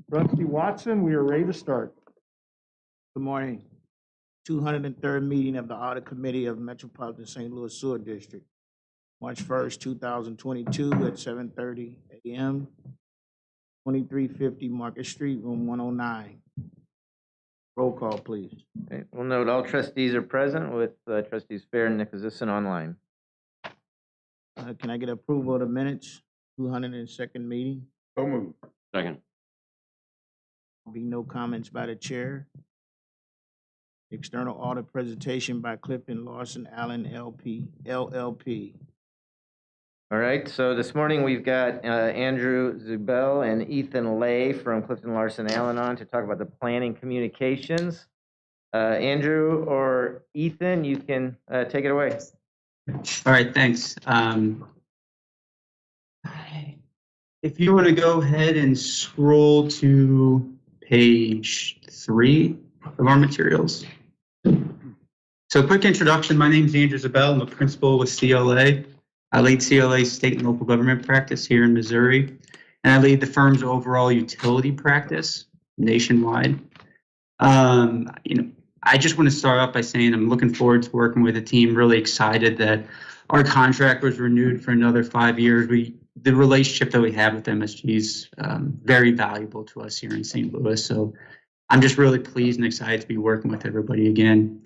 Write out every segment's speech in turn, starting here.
Trustee Watson, we are ready to start. Good morning. 203rd meeting of the Audit Committee of Metropolitan St. Louis Sewer District, March 1st, 2022 at 7:30 a.m. 2350 Market Street, room 109. Roll call, please. Okay. We'll note all trustees are present with trustees Fair and Nicholasison online. Can I get approval of the minutes? 202nd meeting. So moved. Second. Be no comments by the chair. External audit presentation by Clifton Larson Allen LLP. All right, so this morning we've got Andrew Zubel and Ethan Lay from Clifton Larson Allen on to talk about the planning communications. Andrew or Ethan, you can take it away. All right, thanks. If you want to go ahead and scroll to page 3 of our materials. So quick introduction, my name is Andrew Zubel. I'm a principal with CLA. I lead CLA's state and local government practice here in Missouri, and I lead the firm's overall utility practice nationwide. I just want to start off by saying I'm looking forward to working with the team. Really excited that our contract was renewed for another 5 years. The relationship that we have with MSD is very valuable to us here in St. Louis. So I'm just really pleased and excited to be working with everybody again.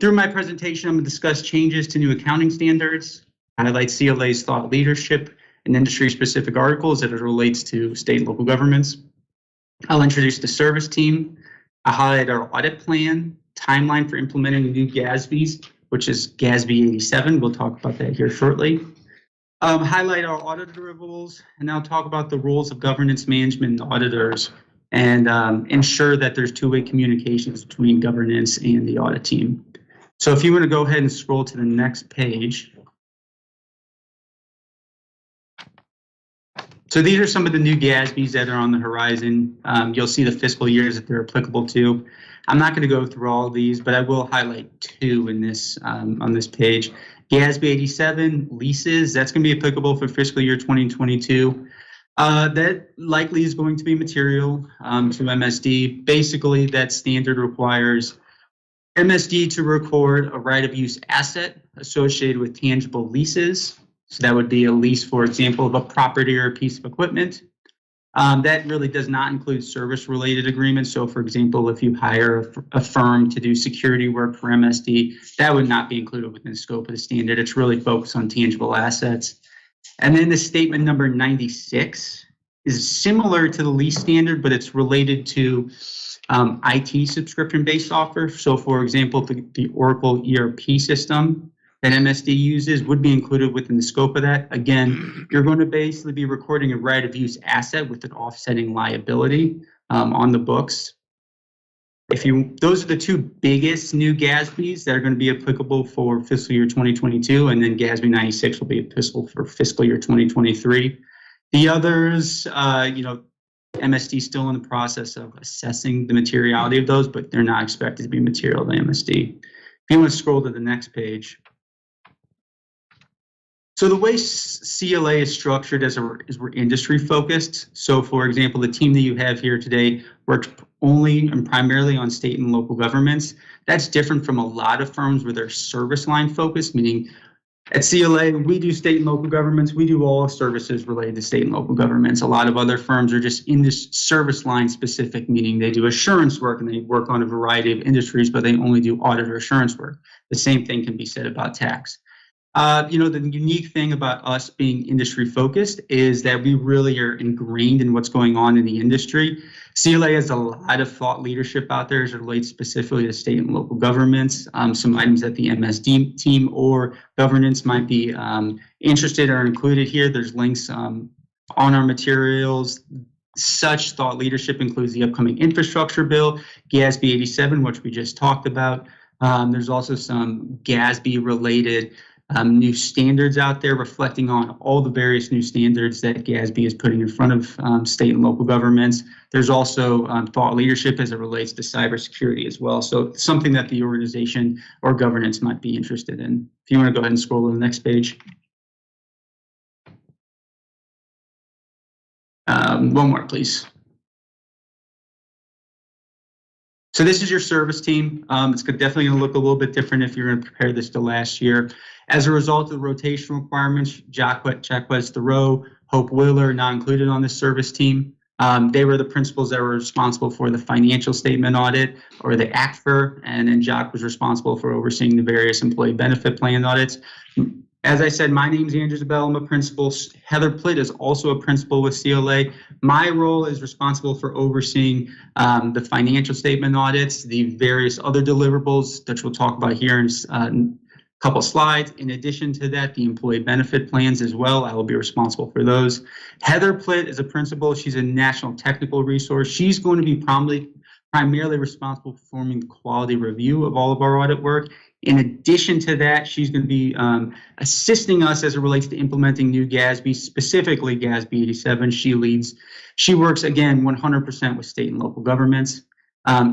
Through my presentation, I'm going to discuss changes to new accounting standards, highlight CLA's thought leadership and industry-specific articles as it relates to state and local governments. I'll introduce the service team. I'll highlight our audit plan, timeline for implementing the new GASBs, which is GASB 87. We'll talk about that here shortly. Highlight our audit deliverables, and I'll talk about the rules of governance management and auditors, and ensure that there's two-way communications between governance and the audit team. So if you want to go ahead and scroll to the next page. So these are some of the new GASBs that are on the horizon. You'll see the fiscal years that they're applicable to. I'm not going to go through all of these, but I will highlight two in this on this page. GASB 87 leases, that's going to be applicable for fiscal year 2022. That likely is going to be material to MSD. Basically, that standard requires MSD to record a right of use asset associated with tangible leases. So that would be a lease, for example, of a property or a piece of equipment. That really does not include service-related agreements. So, for example, if you hire a firm to do security work for MSD, that would not be included within the scope of the standard. It's really focused on tangible assets. And then the statement number 96 is similar to the lease standard, but it's related to IT subscription-based software. So, for example, the Oracle ERP system that MSD uses would be included within the scope of that. Again, you're going to basically be recording a right of use asset with an offsetting liability on the books. Those are the two biggest new GASBs that are going to be applicable for fiscal year 2022, and then GASB 96 will be applicable for fiscal year 2023. The others, MSD is still in the process of assessing the materiality of those, but they're not expected to be material to MSD. If you want to scroll to the next page. So the way CLA is structured is we're industry focused. So for example, the team that you have here today works only and primarily on state and local governments. That's different from a lot of firms where they're service line focused, meaning at CLA, we do state and local governments. We do all services related to state and local governments. A lot of other firms are just in this service line specific, meaning they do assurance work and they work on a variety of industries, but they only do audit or assurance work. The same thing can be said about tax. The unique thing about us being industry focused is that we really are ingrained in what's going on in the industry. CLA has a lot of thought leadership out there as it relates specifically to state and local governments. Some items that the MSD team or governance might be interested or included here. There's links on our materials. Such thought leadership includes the upcoming infrastructure bill, GASB 87, which we just talked about. There's also some GASB related new standards out there reflecting on all the various new standards that GASB is putting in front of state and local governments. There's also thought leadership as it relates to cybersecurity as well. So something that the organization or governance might be interested in. If you want to go ahead and scroll to the next page. One more, please. So this is your service team. It's definitely going to look a little bit different if you're going to compare this to last year. As a result of the rotation requirements, Jacquez Thoreau, Hope Wheeler, not included on this service team. They were the principals that were responsible for the financial statement audit or the ACFR, and then Jacques was responsible for overseeing the various employee benefit plan audits. As I said, my name's Andrew Zabel. I'm a principal. Heather Plitt is also a principal with CLA. My role is responsible for overseeing the financial statement audits, the various other deliverables, which we'll talk about here in a couple slides. In addition to that, the employee benefit plans as well. I will be responsible for those. Heather Plitt is a principal. She's a national technical resource. She's going to be primarily responsible for performing the quality review of all of our audit work. In addition to that, she's going to be assisting us as it relates to implementing new GASB, specifically GASB 87. She works, again, 100% with state and local governments.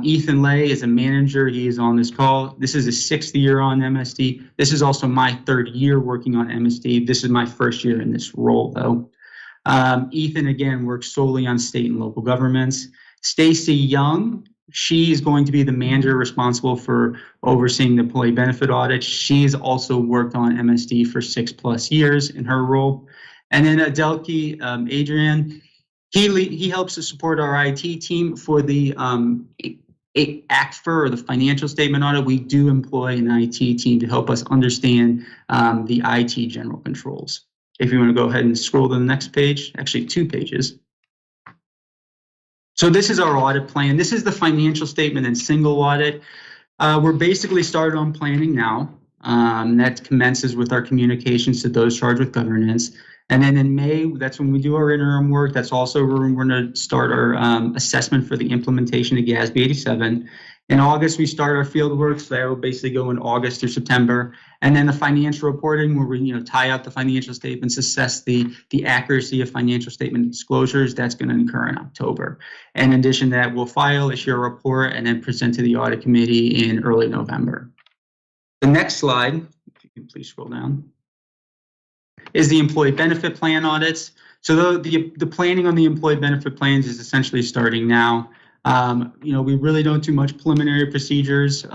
Ethan Lay is a manager. He is on this call. This is his 6th year on MSD. This is also my 3rd year working on MSD. This is my 1st year in this role, though. Ethan, again, works solely on state and local governments. Stacy Young, she is going to be the manager responsible for overseeing the employee benefit audit. She's also worked on MSD for 6+ years in her role. And then Adelke Adrian, he helps to support our IT team for the ACFR, or the financial statement audit. We do employ an IT team to help us understand the IT general controls. If you want to go ahead and scroll to the next page, actually 2 pages. So this is our audit plan. This is the financial statement and single audit. We're basically started on planning now. That commences with our communications to those charged with governance. And then in May, that's when we do our interim work. That's also when we're going to start our assessment for the implementation of GASB 87. In August, we start our field work, so that will basically go in August through September. And then the financial reporting, where we tie out the financial statements, assess the accuracy of financial statement disclosures. That's going to occur in October. And in addition to that, we'll file, issue a report, and then present to the audit committee in early November. The next slide, if you can please scroll down, is the employee benefit plan audits. So the planning on the employee benefit plans is essentially starting now. We really don't do much preliminary procedures.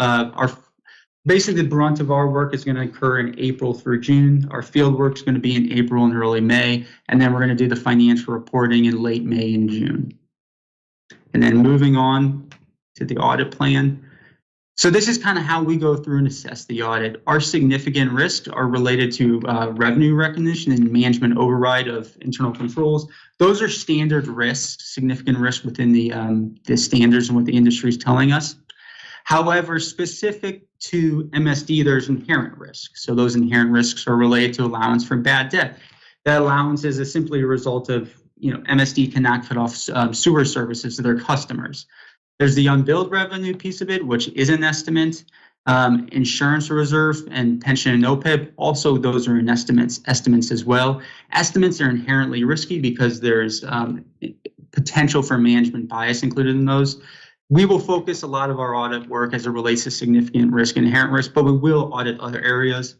Basically, the brunt of our work is going to occur in April through June. Our field work is going to be in April and early May, and then we're going to do the financial reporting in late May and June. And then moving on to the audit plan. So this is kind of how we go through and assess the audit. Our significant risks are related to revenue recognition and management override of internal controls. Those are standard risks, significant risks within the standards and what the industry is telling us. However, specific to MSD, there's inherent risks. So those inherent risks are related to allowance for bad debt. That allowance is simply a result of, MSD cannot cut off sewer services to their customers. There's the unbilled revenue piece of it, which is an estimate. Insurance reserve and pension and OPEB, also those are in estimates as well. Estimates are inherently risky because there's potential for management bias included in those. We will focus a lot of our audit work as it relates to significant risk and inherent risk, but we will audit other areas.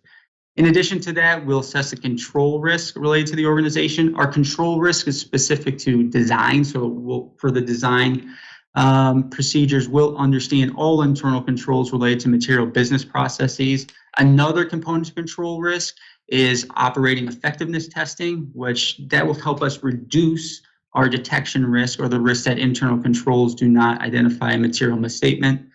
In addition to that, we'll assess the control risk related to the organization. Our control risk is specific to design, so for the design procedures, we'll understand all internal controls related to material business processes. Another component to control risk is operating effectiveness testing, which that will help us reduce our detection risk or the risk that internal controls do not identify a material misstatement.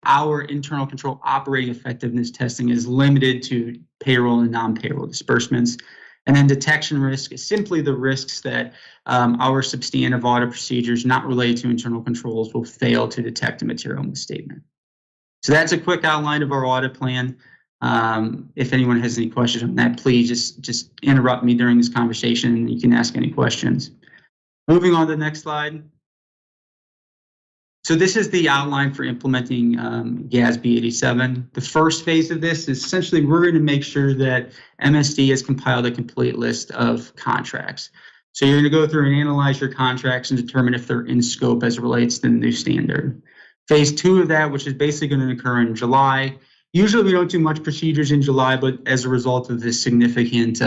Our internal control operating effectiveness testing is limited to payroll and non-payroll disbursements. And then detection risk is simply the risks that our substantive audit procedures not related to internal controls will fail to detect a material misstatement. So that's a quick outline of our audit plan. If anyone has any questions on that, please just interrupt me during this conversation and you can ask any questions. Moving on to the next slide. So this is the outline for implementing GASB 87. The first phase of this is essentially we're going to make sure that MSD has compiled a complete list of contracts. So you're going to go through and analyze your contracts and determine if they're in scope as it relates to the new standard. Phase 2 of that, which is basically going to occur in July. Usually we don't do much procedures in July, but as a result of this significant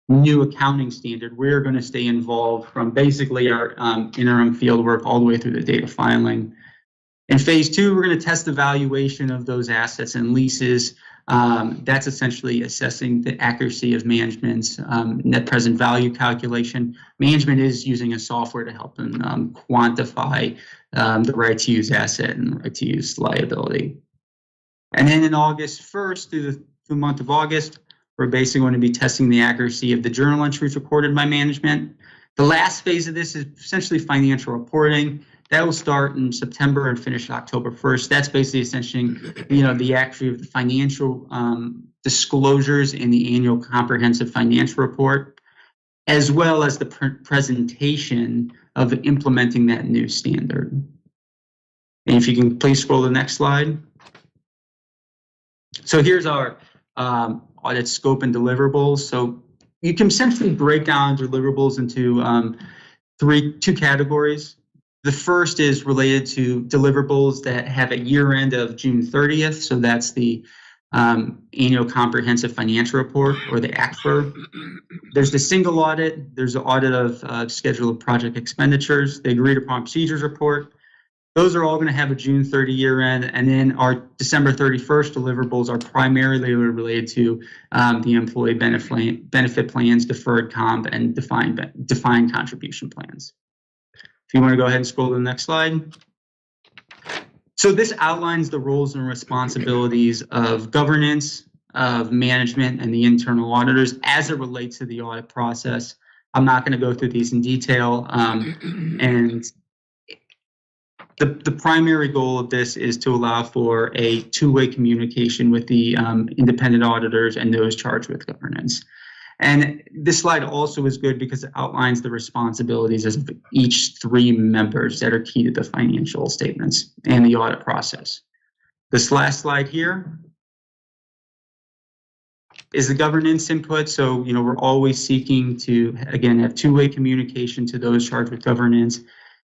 new accounting standard, we're going to stay involved from basically our interim field work all the way through the data filing. In phase 2, we're going to test the valuation of those assets and leases. That's essentially assessing the accuracy of management's net present value calculation. Management is using a software to help them quantify the right to use asset and the right to use liability. And then in August 1st through the month of August, we're basically going to be testing the accuracy of the journal entries recorded by management. The last phase of this is essentially financial reporting. That will start in September and finish October 1st. That's basically essentially, the accuracy of the financial disclosures in the annual comprehensive financial report, as well as the presentation of implementing that new standard. And if you can please scroll to the next slide. So here's our audit scope and deliverables. So you can essentially break down deliverables into two categories. The first is related to deliverables that have a year end of June 30th. So that's the annual comprehensive financial report, or the ACFR. There's the single audit. There's the audit of schedule of project expenditures, the agreed upon procedures report. Those are all going to have a June 30 year end. And then our December 31st deliverables are primarily related to the employee benefit plans, deferred comp, and defined contribution plans. If you want to go ahead and scroll to the next slide. So this outlines the roles and responsibilities of governance, of management, and the internal auditors as it relates to the audit process. I'm not going to go through these in detail. And the primary goal of this is to allow for a two-way communication with the independent auditors and those charged with governance. And this slide also is good because it outlines the responsibilities of each three members that are key to the financial statements and the audit process. This last slide here is the governance input. So, we're always seeking to, again, have two-way communication to those charged with governance.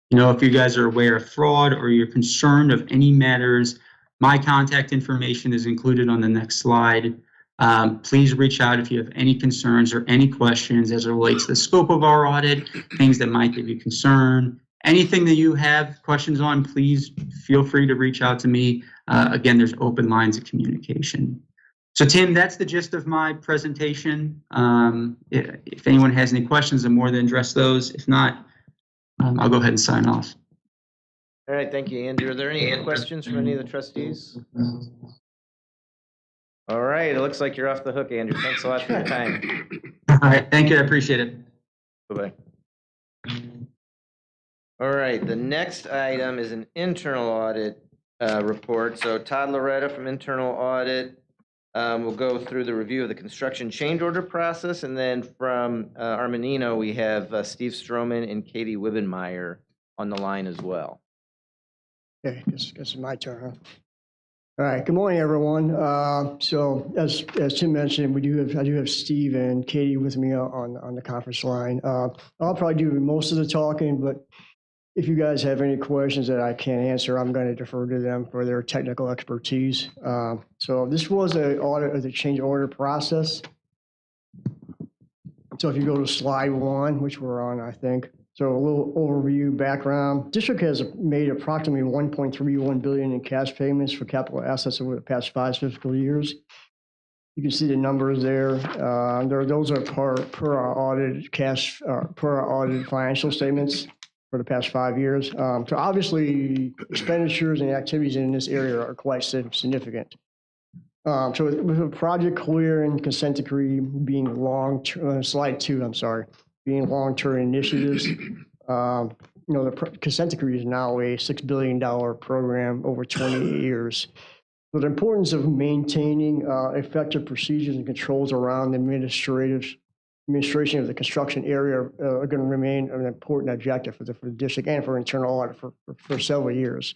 If you guys are aware of fraud or you're concerned of any matters, my contact information is included on the next slide. Please reach out if you have any concerns or any questions as it relates to the scope of our audit, things that might give you concern. Anything that you have questions on, please feel free to reach out to me. Again, there's open lines of communication. So Tim, that's the gist of my presentation. If anyone has any questions, I'm more than address those. If not, I'll go ahead and sign off. All right, thank you, Andrew. Are there any questions from any of the trustees? All right, it looks like you're off the hook, Andrew. Thanks a lot for your time. All right, thank you. I appreciate it. Bye-bye. All right, the next item is an internal audit report. So Todd Loretta from Internal Audit will go through the review of the construction change order process. And then from Armanino, we have Steve Stroman and Katie Wibbenmeyer on the line as well. Okay, guess it's my turn, huh? All right, good morning, everyone. So as Tim mentioned, I do have Steve and Katie with me on the conference line. I'll probably do most of the talking, but if you guys have any questions that I can't answer, I'm going to defer to them for their technical expertise. So this was an audit of the change order process. So if you go to slide 1, which we're on, I think. So a little overview, background. District has made approximately $1.31 billion in cash payments for capital assets over the past 5 fiscal years. You can see the numbers there. Those are per our audited cash, per our audited financial statements for the past 5 years. So obviously, expenditures and activities in this area are quite significant. So with a project clear and consent decree being slide 2, I'm sorry, being long-term initiatives. The consent decree is now a $6 billion program over 28 years. So the importance of maintaining effective procedures and controls around the administration of the construction area are going to remain an important objective for the district and for internal audit for several years.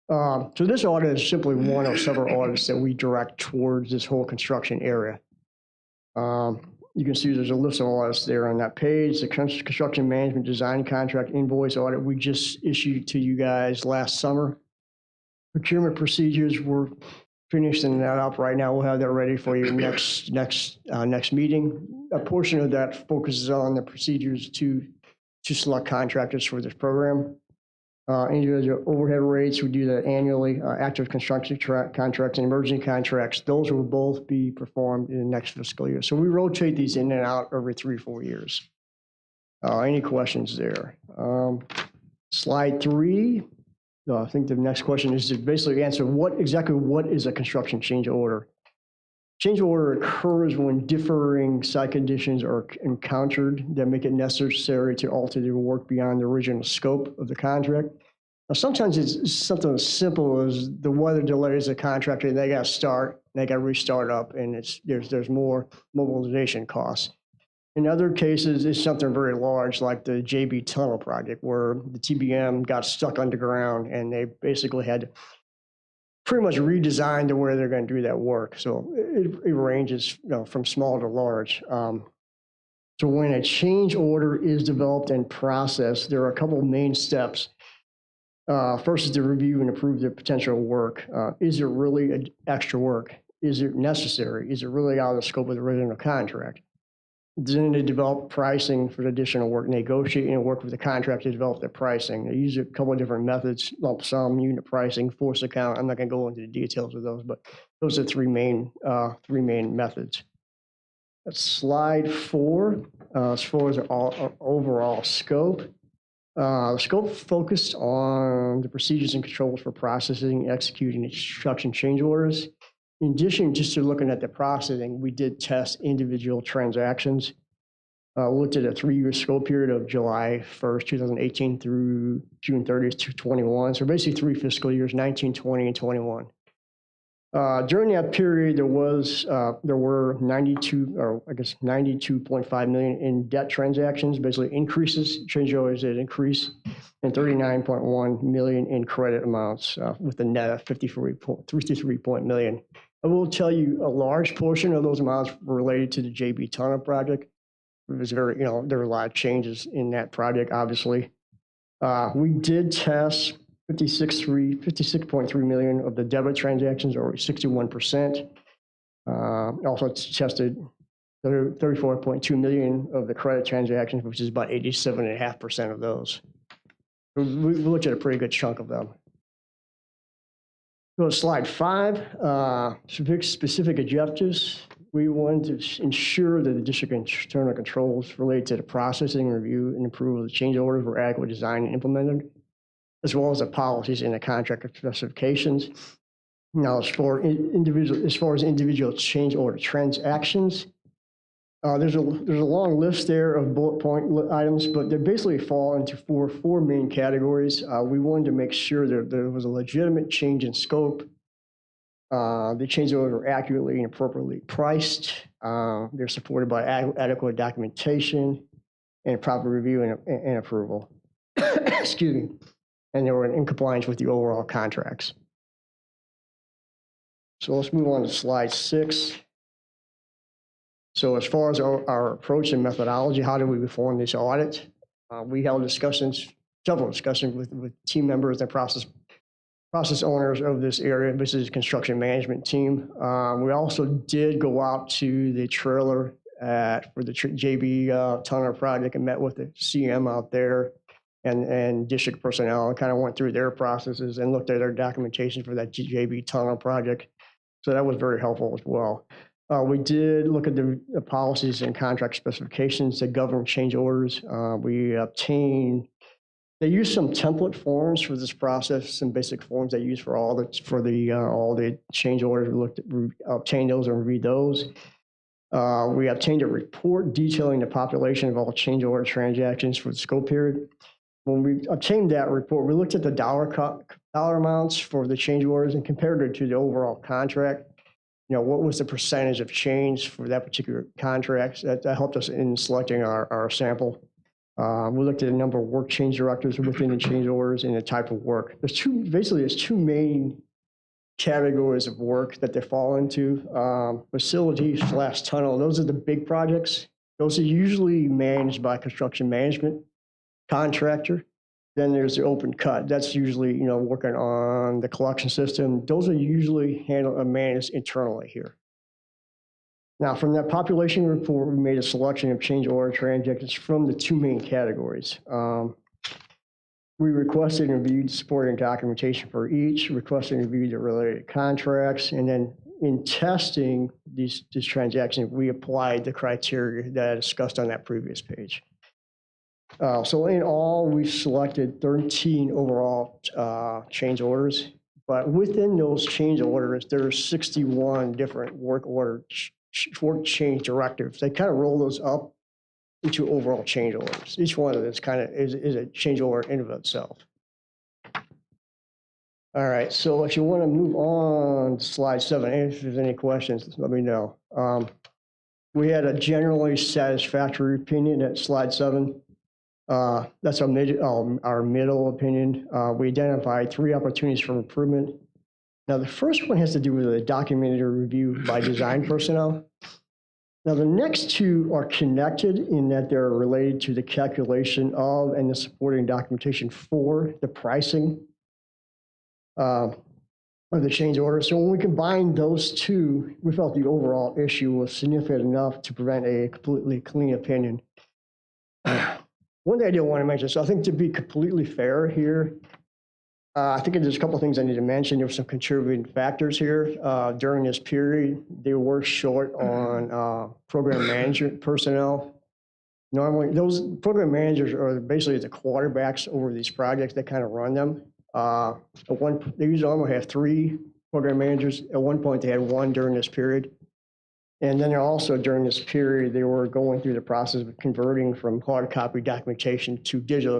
So this audit is simply one of several audits that we direct towards this whole construction area. You can see there's a list of audits there on that page. The construction management design contract invoice audit we just issued to you guys last summer. Procurement procedures, we're finishing that up right now. We'll have that ready for you next meeting. a portion of that focuses on the procedures to select contractors for this program. Individual overhead rates, we do that annually. Active construction contracts and emergency contracts, those will both be performed in the next fiscal year. So we rotate these in and out every 3-4 years. Any questions there? Slide 3. I think the next question is to basically answer what is a construction change order? Change order occurs when differing site conditions are encountered that make it necessary to alter the work beyond the original scope of the contract. Now, sometimes it's something as simple as the weather delays the contractor, and they got to restart up, and there's more mobilization costs. In other cases, it's something very large, like the JB Tunnel project, where the TBM got stuck underground, and they basically had to pretty much redesign the way they're going to do that work. So it ranges, from small to large. So when a change order is developed and processed, there are a couple of main steps. First is to review and approve the potential work. Is it really extra work? Is it necessary? Is it really out of the scope of the original contract? Then they develop pricing for the additional work, negotiate and work with the contractor to develop their pricing. They use a couple of different methods: lump sum, unit pricing, force account. I'm not going to go into the details of those, but those are three main methods. That's slide 4. As far as our overall scope, the scope focused on the procedures and controls for processing and executing construction change orders. In addition, just to looking at the processing, we did test individual transactions. Looked at a 3-year scope period of July 1st, 2018 through June 30th, 2021. So basically 3 fiscal years, 19, 20, and 21. During that period, there were 92.5 million in debt transactions, basically increases, change orders that increase, and 39.1 million in credit amounts, with a net of 53 million. I will tell you a large portion of those amounts were related to the JB Tunnel project. It was there were a lot of changes in that project, obviously. We did test 56.3 million of the debit transactions, or 61%. Also tested 34.2 million of the credit transactions, which is about 87.5% of those. We looked at a pretty good chunk of them. Go to slide 5, specific objectives. We wanted to ensure that the district internal controls related to the processing, review, and approval of the change orders were adequately designed and implemented, as well as the policies and the contract specifications. Now, as far as individual change order transactions, there's a long list there of bullet point items, but they basically fall into four main categories. We wanted to make sure that there was a legitimate change in scope. The change orders were accurately and appropriately priced. They're supported by adequate documentation and proper review and approval. Excuse me. And they were in compliance with the overall contracts. So let's move on to slide 6. So as far as our approach and methodology, how do we perform this audit? We held several discussions with team members and process owners of this area. This is construction management team. We also did go out to the trailer for the JB Tunnel project and met with the CM out there and district personnel, and kind of went through their processes and looked at their documentation for that JB Tunnel project. So that was very helpful as well. We did look at the policies and contract specifications that govern change orders. They use some template forms for this process, some basic forms they use for all the change orders. We obtained those and reviewed those. We obtained a report detailing the population of all change order transactions for the scope period. When we obtained that report, we looked at the dollar amounts for the change orders and compared it to the overall contract. What was the percentage of change for that particular contract? That helped us in selecting our sample. We looked at the number of work change directors within the change orders and the type of work. There's two main categories of work that they fall into. Facility/tunnel, those are the big projects. Those are usually managed by construction management contractor. Then there's the open cut. That's usually, working on the collection system. Those are usually managed internally here. Now, from that population report, we made a selection of change order transactions from the two main categories. We requested and reviewed supporting documentation for each, requested and reviewed the related contracts, and then in testing these transactions, we applied the criteria that I discussed on that previous page. So in all, we selected 13 overall change orders, but within those change orders, there are 61 different work change directives. They kind of roll those up into overall change orders. Each one of this kind of is a change order in of itself. All right, so if you want to move on to slide 7, if there's any questions, let me know. We had a generally satisfactory opinion at slide 7. That's our middle opinion. We identified 3 opportunities for improvement. Now, the first one has to do with a documented review by design personnel. Now, the next 2 are connected in that they're related to the calculation of and the supporting documentation for the pricing of the change order. So when we combine those 2, we felt the overall issue was significant enough to prevent a completely clean opinion. One thing I did want to mention, so I think to be completely fair here, I think there's a couple of things I need to mention. There were some contributing factors here. During this period, they were short on program management personnel. Normally, those program managers are basically the quarterbacks over these projects that kind of run them. They usually almost have 3 program managers. At one point, they had 1 during this period. And then also during this period, they were going through the process of converting from hard copy documentation to digital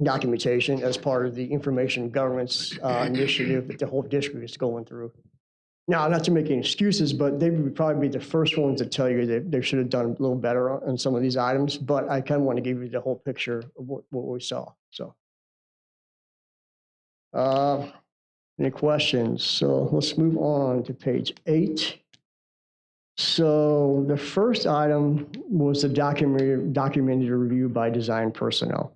documentation as part of the information governance initiative that the whole district is going through. Now, not to make any excuses, but they would probably be the first ones to tell you that they should have done a little better on some of these items, but I kind of want to give you the whole picture of what we saw. So, any questions? So let's move on to page 8. So the first item was the documented review by design personnel.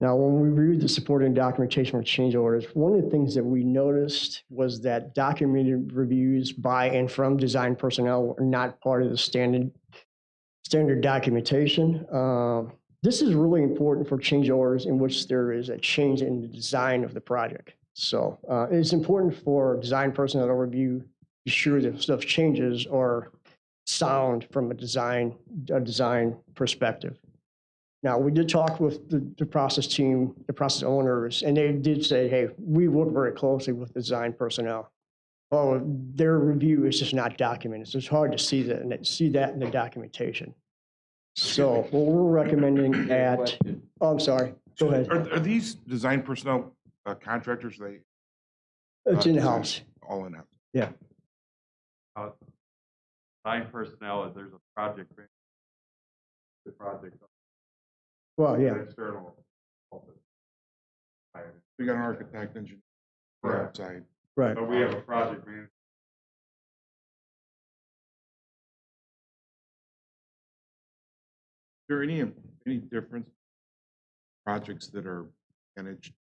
Now, when we reviewed the supporting documentation for change orders, one of the things that we noticed was that documented reviews by and from design personnel were not part of the standard documentation. This is really important for change orders in which there is a change in the design of the project. So it's important for design personnel to review, be sure that stuff changes or sound from a design perspective. Now, we did talk with the process team, the process owners, and they did say, hey, we work very closely with design personnel. Oh, their review is just not documented. So it's hard to see that in the documentation. So what we're recommending I'm sorry, go ahead. Are these design personnel contractors? It's in-house. All in-house. Yeah. Design personnel, if there's a project, the project. Well, yeah. External. We got an architect, engineer, outside. Right. But we have a project manager. Is there any difference projects that are managed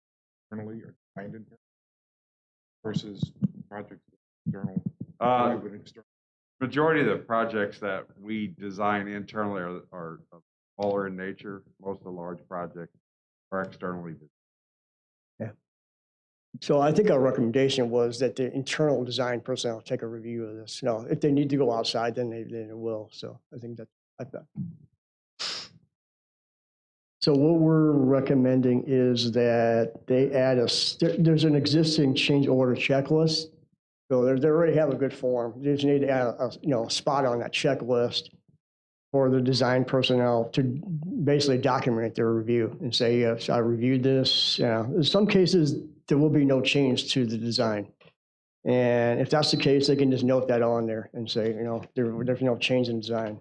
internally or designed internally versus projects external? Majority of the projects that we design internally are smaller in nature. Most of the large projects are externally designed. Yeah. So I think our recommendation was that the internal design personnel take a review of this. Now, if they need to go outside, then they will. So I think that I thought. So what we're recommending is that they add there's an existing change order checklist. So they already have a good form. They just need to add a spot on that checklist for the design personnel to basically document their review and say, yes, I reviewed this. In some cases, there will be no change to the design. And if that's the case, they can just note that on there and say, there's no change in design.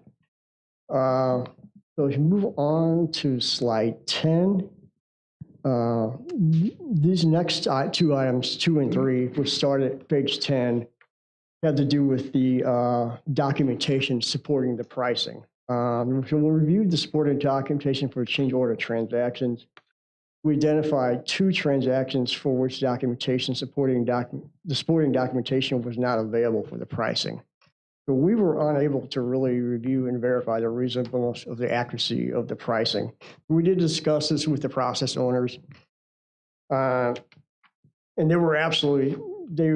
So if you move on to slide 10, these next 2 items, 2 and 3, which start at page 10, had to do with the documentation supporting the pricing. So we reviewed the supporting documentation for change order transactions. We identified 2 transactions for which the supporting documentation was not available for the pricing. So we were unable to really review and verify the reasonableness of the accuracy of the pricing. We did discuss this with the process owners. And they were absolutely, they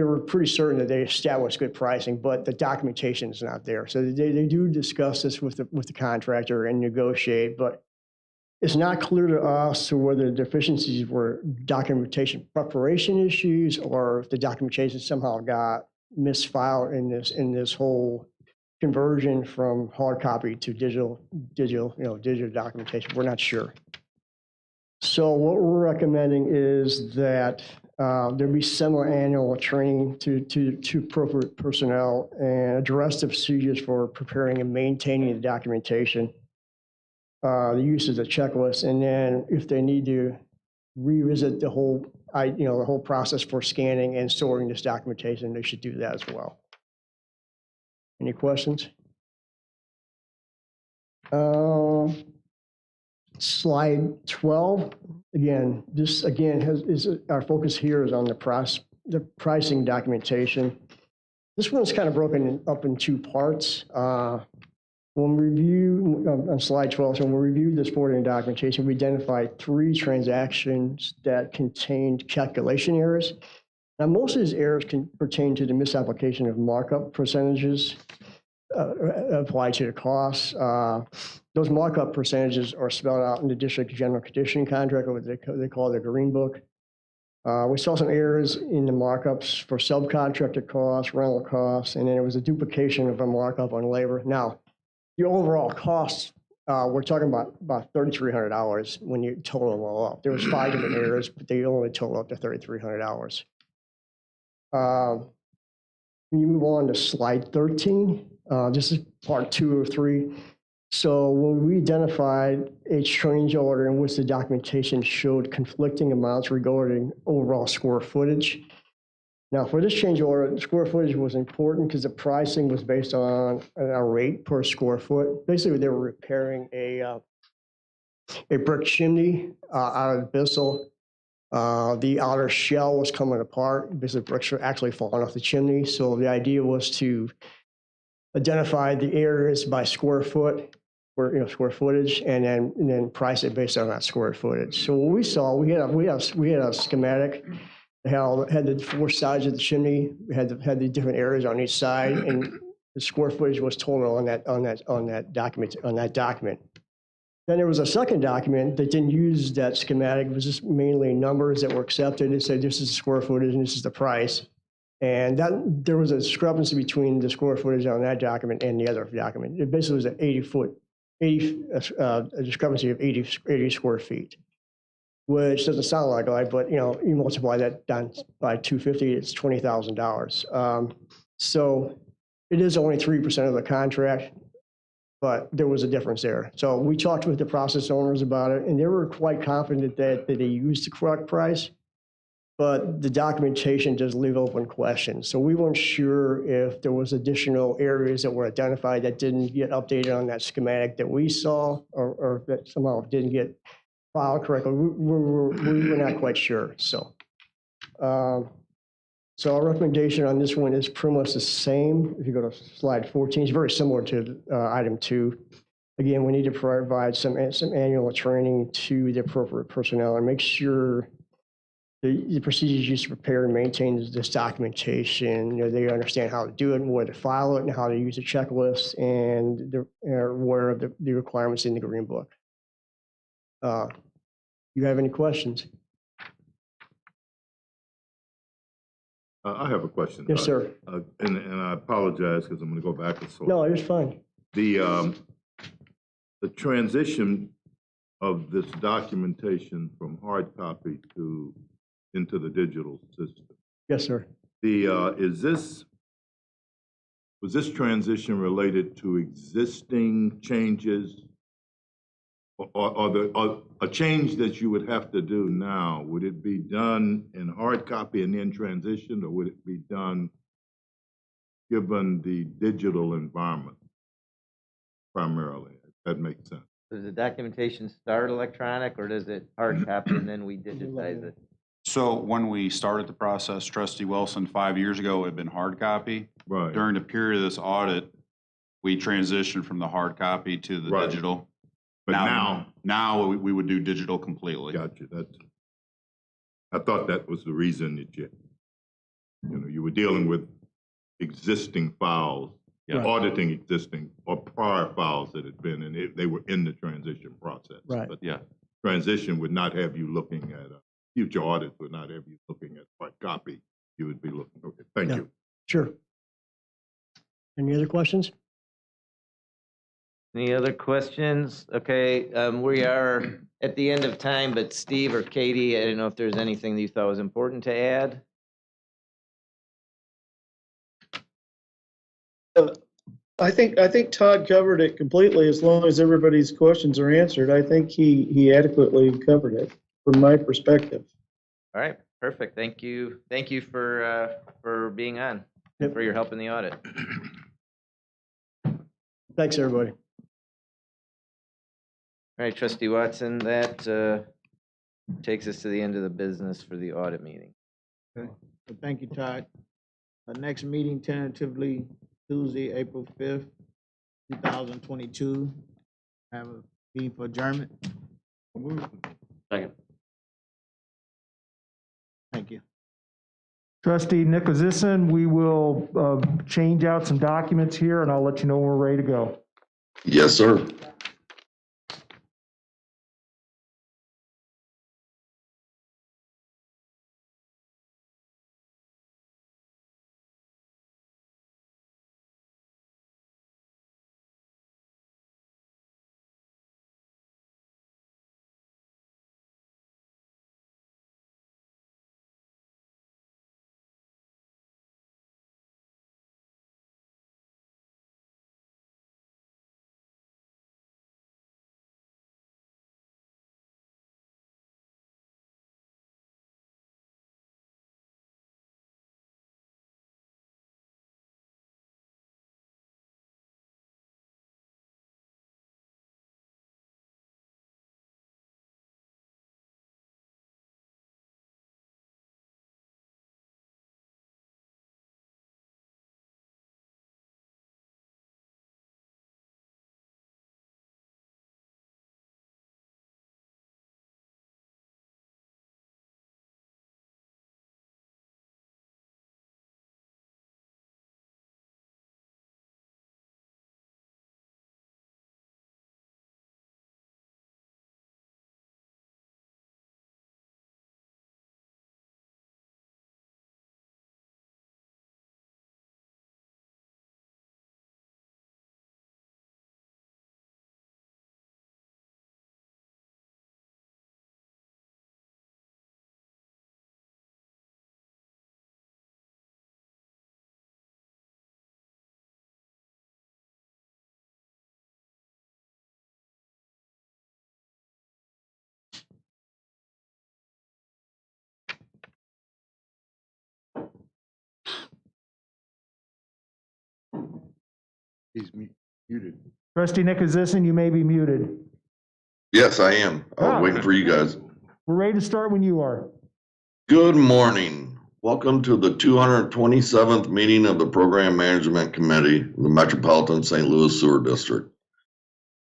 were pretty certain that they established good pricing, but the documentation is not there. So they do discuss this with the contractor and negotiate, but it's not clear to us whether the deficiencies were documentation preparation issues or if the documentation somehow got misfiled in this whole conversion from hard copy to digital documentation. We're not sure. So what we're recommending is that there be semi-annual training to appropriate personnel and address the procedures for preparing and maintaining the documentation, the use of the checklist, and then if they need to revisit the whole process for scanning and storing this documentation, they should do that as well. Any questions? Slide 12. Again, this again our focus here is on the pricing documentation. This one's kind of broken up in two parts. When we review on slide 12, so when we reviewed this forwarding documentation, we identified 3 transactions that contained calculation errors. Now, most of these errors can pertain to the misapplication of markup percentages applied to the costs. Those markup percentages are spelled out in the district general condition contract, or what they call the green book. We saw some errors in the markups for subcontractor costs, rental costs, and then there was a duplication of a markup on labor. Now, the overall costs, we're talking about $3,300 when you total them all up. There was 5 different errors, but they only total up to $3,300. When you move on to slide 13, this is part 2 of 3. So when we identified a change order in which the documentation showed conflicting amounts regarding overall square footage. Now, for this change order, square footage was important because the pricing was based on a rate per square foot. Basically, they were repairing a brick chimney out of the Bissell. The outer shell was coming apart because the bricks were actually falling off the chimney. So the idea was to identify the areas by square foot, or square footage, and then price it based on that square footage. So what we saw, we had a schematic. Had the 4 sides of the chimney, had the different areas on each side, and the square footage was total on that document. Then there was a second document that didn't use that schematic. It was just mainly numbers that were accepted. It said this is the square footage and this is the price, and there was a discrepancy between the square footage on that document and the other document. It basically was a discrepancy of 80 square feet. Which doesn't sound like a lot, but you multiply that down by 250, it's $20,000. So it is only 3% of the contract, but there was a difference there. So we talked with the process owners about it, and they were quite confident that they used the correct price, but the documentation does leave open questions. So we weren't sure if there was additional areas that were identified that didn't get updated on that schematic that we saw, or that somehow didn't get filed correctly. We were not quite sure. So our recommendation on this one is pretty much the same. If you go to slide 14, it's very similar to item 2. Again, we need to provide some annual training to the appropriate personnel and make sure the procedures used to prepare and maintain this documentation, they understand how to do it and where to file it and how to use the checklist, and they're aware of the requirements in the Green Book. You have any questions? I have a question. Yes, sir. And I apologize because I'm going to go back and No, it's fine. The transition of this documentation from hard copy into the digital system. Yes, sir. Was this transition related to existing changes, or a change that you would have to do now? Would it be done in hard copy and then transitioned, or would it be done given the digital environment primarily? If that makes sense. Does the documentation start electronic, or does it hard copy and then we digitize it? So when we started the process, Trustee Wilson, 5 years ago, it had been hard copy. Right. during the period of this audit, we transitioned from the hard copy to the Right. digital. But Now we would do digital completely. got you, I thought that was the reason that you were dealing with existing files, Yeah. auditing existing or prior files that had been, and they were in the transition process. Right. But Yeah. transition would not have you looking at, future audits would not have you looking at hard copy. You would be looking, okay, thank Yeah. you. Sure. Any other questions? Any other questions? Okay, we are at the end of time, but Steve or Katie, I don't know if there's anything that you thought was important to add? I think Todd covered it completely as long as everybody's questions are answered. I think he adequately covered it from my perspective. All right, perfect. Thank you. Thank you for being on, and for your help in the audit. Thanks, everybody. All right, Trustee Watson, that takes us to the end of the business for the audit meeting. Okay. So thank you, Todd. Our next meeting tentatively Tuesday, April 5th, 2022. Have a meeting for adjournment. Second. Thank you. Trustee Nicholasison, we will change out some documents here, and I'll let you know when we're ready to go. Yes, sir. He's muted. Trustee Nicholasison, you may be muted. Yes, I am. I was waiting for you guys. We're ready to start when you are. Good morning. Welcome to the 227th meeting of the Program Management Committee of the Metropolitan St. Louis Sewer District.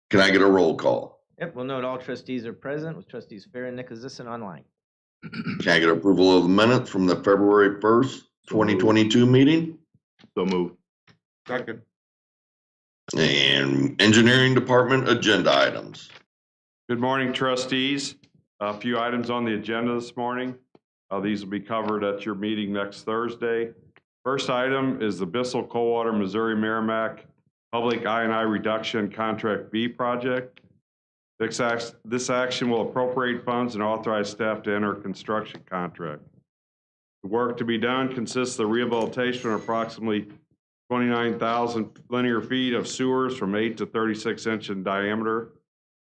Can I get a roll call? Yep, we'll note all trustees are present with trustees Fair and Nicholasison online. Can I get approval of the minutes from the February 1st, 2022 meeting? So move. Second. And Engineering Department agenda items. Good morning, trustees. A few items on the agenda this morning. These will be covered at your meeting next Thursday. First item is the Bissell Coldwater, Missouri Merrimack Public I&I Reduction Contract B project. This action will appropriate funds and authorize staff to enter a construction contract. The work to be done consists of rehabilitation of approximately 29,000 linear feet of sewers from 8 to 36 inch in diameter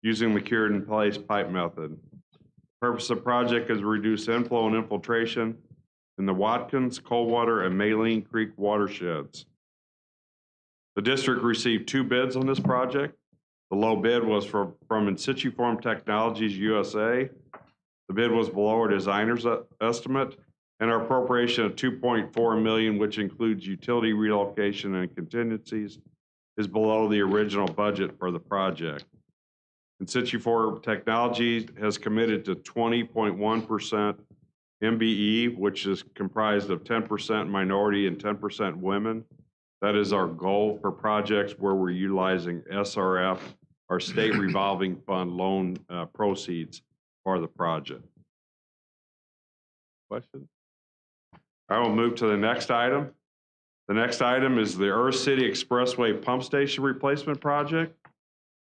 using the cured in place pipe method. The purpose of the project is to reduce inflow and infiltration in the Watkins, Coldwater, and Maline Creek watersheds. The district received 2 bids on this project. The low bid was from In-Situ Form Technologies USA. The bid was below our designer's estimate. and our appropriation of $2.4 million, which includes utility relocation and contingencies, is below the original budget for the project. In situ for Technologies has committed to 20.1% MBE, which is comprised of 10% minority and 10% women. That is our goal for projects where we're utilizing SRF, our state revolving fund loan proceeds for the project. Questions? I will move to the next item. The next item is the Earth City Expressway Pump Station Replacement Project.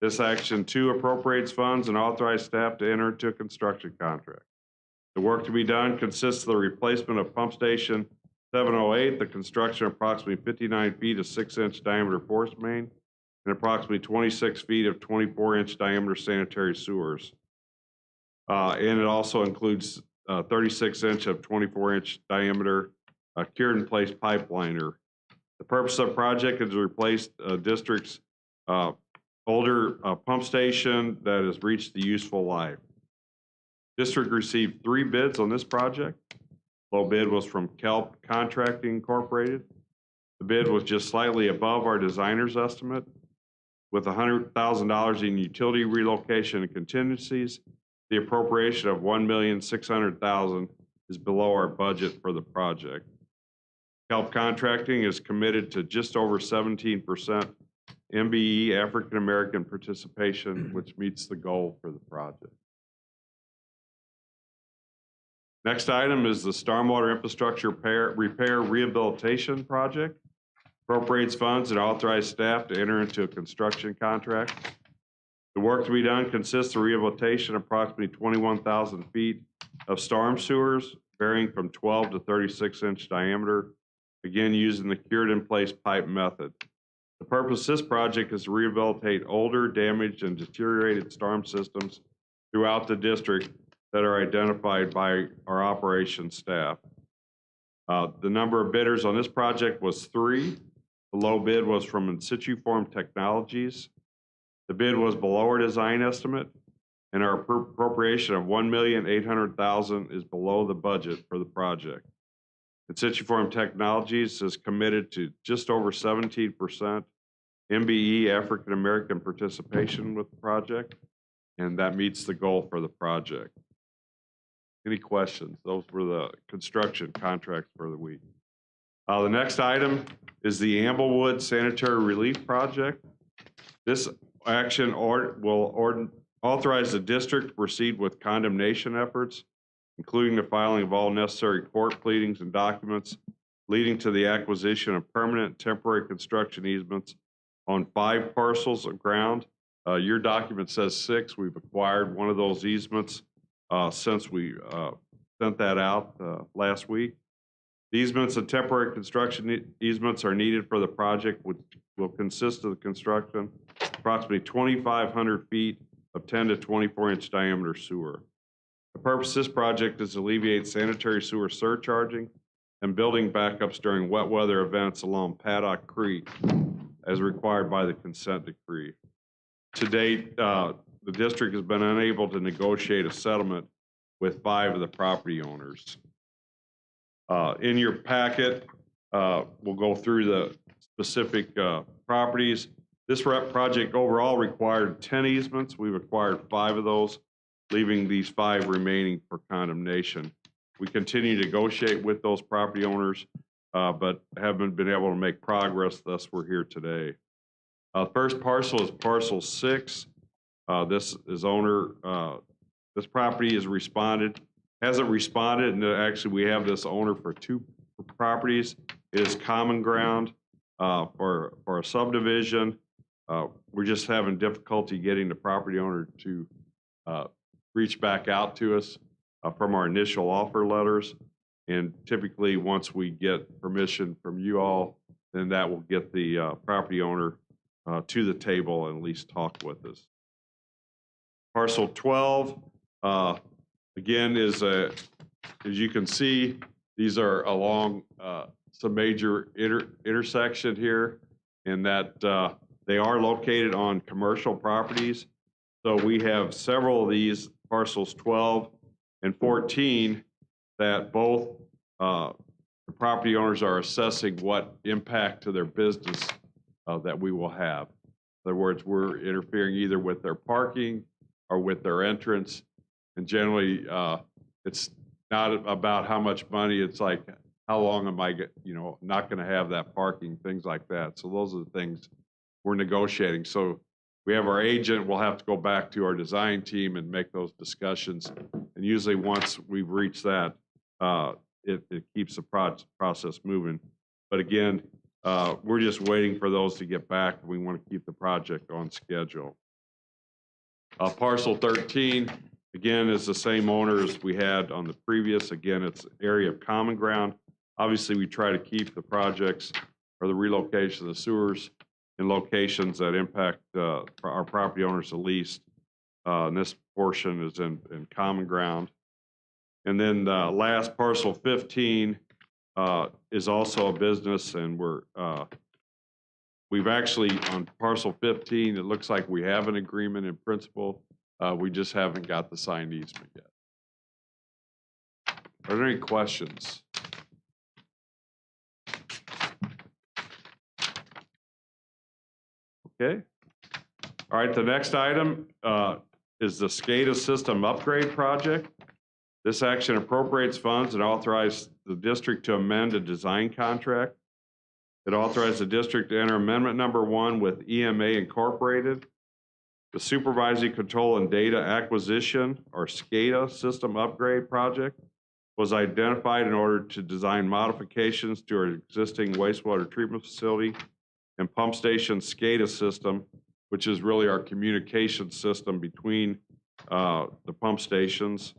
This action 2 appropriates funds and authorizes staff to enter into a construction contract. The work to be done consists of the replacement of pump station 708, the construction of approximately 59 feet of 6-inch diameter force main, and approximately 26 feet of 24-inch diameter sanitary sewers. And it also includes 36-inch of 24-inch diameter cured-in-place pipeliner. The purpose of the project is to replace district's older pump station that has reached the useful life. District received 3 bids on this project. Low bid was from Kelp Contracting Incorporated. The bid was just slightly above our designer's estimate. With $100,000 in utility relocation and contingencies, the appropriation of $1,600,000 is below our budget for the project. Kelp Contracting is committed to just over 17% MBE African American participation, which meets the goal for the project. Next item is the Stormwater Infrastructure Repair Rehabilitation Project. Appropriates funds and authorizes staff to enter into a construction contract. The work to be done consists of rehabilitation of approximately 21,000 feet of storm sewers, varying from 12 to 36-inch diameter, again using the cured-in-place pipe method. The purpose of this project is to rehabilitate older, damaged, and deteriorated storm systems throughout the district that are identified by our operations staff. The number of bidders on this project was 3. The low bid was from In Situ Form Technologies. The bid was below our design estimate, and our appropriation of $1,800,000 is below the budget for the project. In Situ Form Technologies is committed to just over 17% MBE African American participation with the project, and that meets the goal for the project. Any questions? Those were the construction contracts for the week. The next item is the Amblewood Sanitary Relief Project. This action will authorize the district to proceed with condemnation efforts, including the filing of all necessary court pleadings and documents leading to the acquisition of permanent and temporary construction easements on 5 parcels of ground. Your document says 6. We've acquired one of those easements since we sent that out last week. The easements and temporary construction easements are needed for the project, which will consist of the construction approximately 2,500 feet of 10 to 24-inch diameter sewer. The purpose of this project is to alleviate sanitary sewer surcharging and building backups during wet weather events along Paddock Creek as required by the consent decree. To date, the district has been unable to negotiate a settlement with 5 of the property owners. In your packet, we'll go through the specific properties. This project overall required 10 easements. We've acquired 5 of those, leaving these 5 remaining for condemnation. We continue to negotiate with those property owners, but haven't been able to make progress, thus we're here today. First parcel is Parcel 6. This property has hasn't responded, and actually we have this owner for 2 properties. It is common ground for a subdivision. We're just having difficulty getting the property owner to reach back out to us from our initial offer letters. And typically, once we get permission from you all, then that will get the property owner to the table and at least talk with us. Parcel 12, again, is as you can see, these are along some major intersection here, in that they are located on commercial properties. So we have several of these parcels 12 and 14 that both the property owners are assessing what impact to their business that we will have. In other words, we're interfering either with their parking or with their entrance. And generally, it's not about how much money, it's like, how long am I, not going to have that parking, things like that. So those are the things we're negotiating. So we have our agent, we'll have to go back to our design team and make those discussions. And usually once we've reached that, it keeps the process moving. But again, we're just waiting for those to get back. We want to keep the project on schedule. Parcel 13, again, is the same owner as we had on the previous. Again, it's area of common ground. Obviously, we try to keep the projects or the relocation of the sewers in locations that impact our property owners the least. And this portion is in common ground. And then last, parcel 15 is also a business, and we've actually, on parcel 15, it looks like we have an agreement in principle. We just haven't got the signed easement yet. Are there any questions? Okay. All right, the next item is the Scada system upgrade project. This action appropriates funds and authorizes the district to amend a design contract. It authorized the district to enter amendment number 1 with EMA Incorporated. The supervisory control and data acquisition, or Scada system upgrade project, was identified in order to design modifications to our existing wastewater treatment facility and pump station Scada system, which is really our communication system between the pump stations,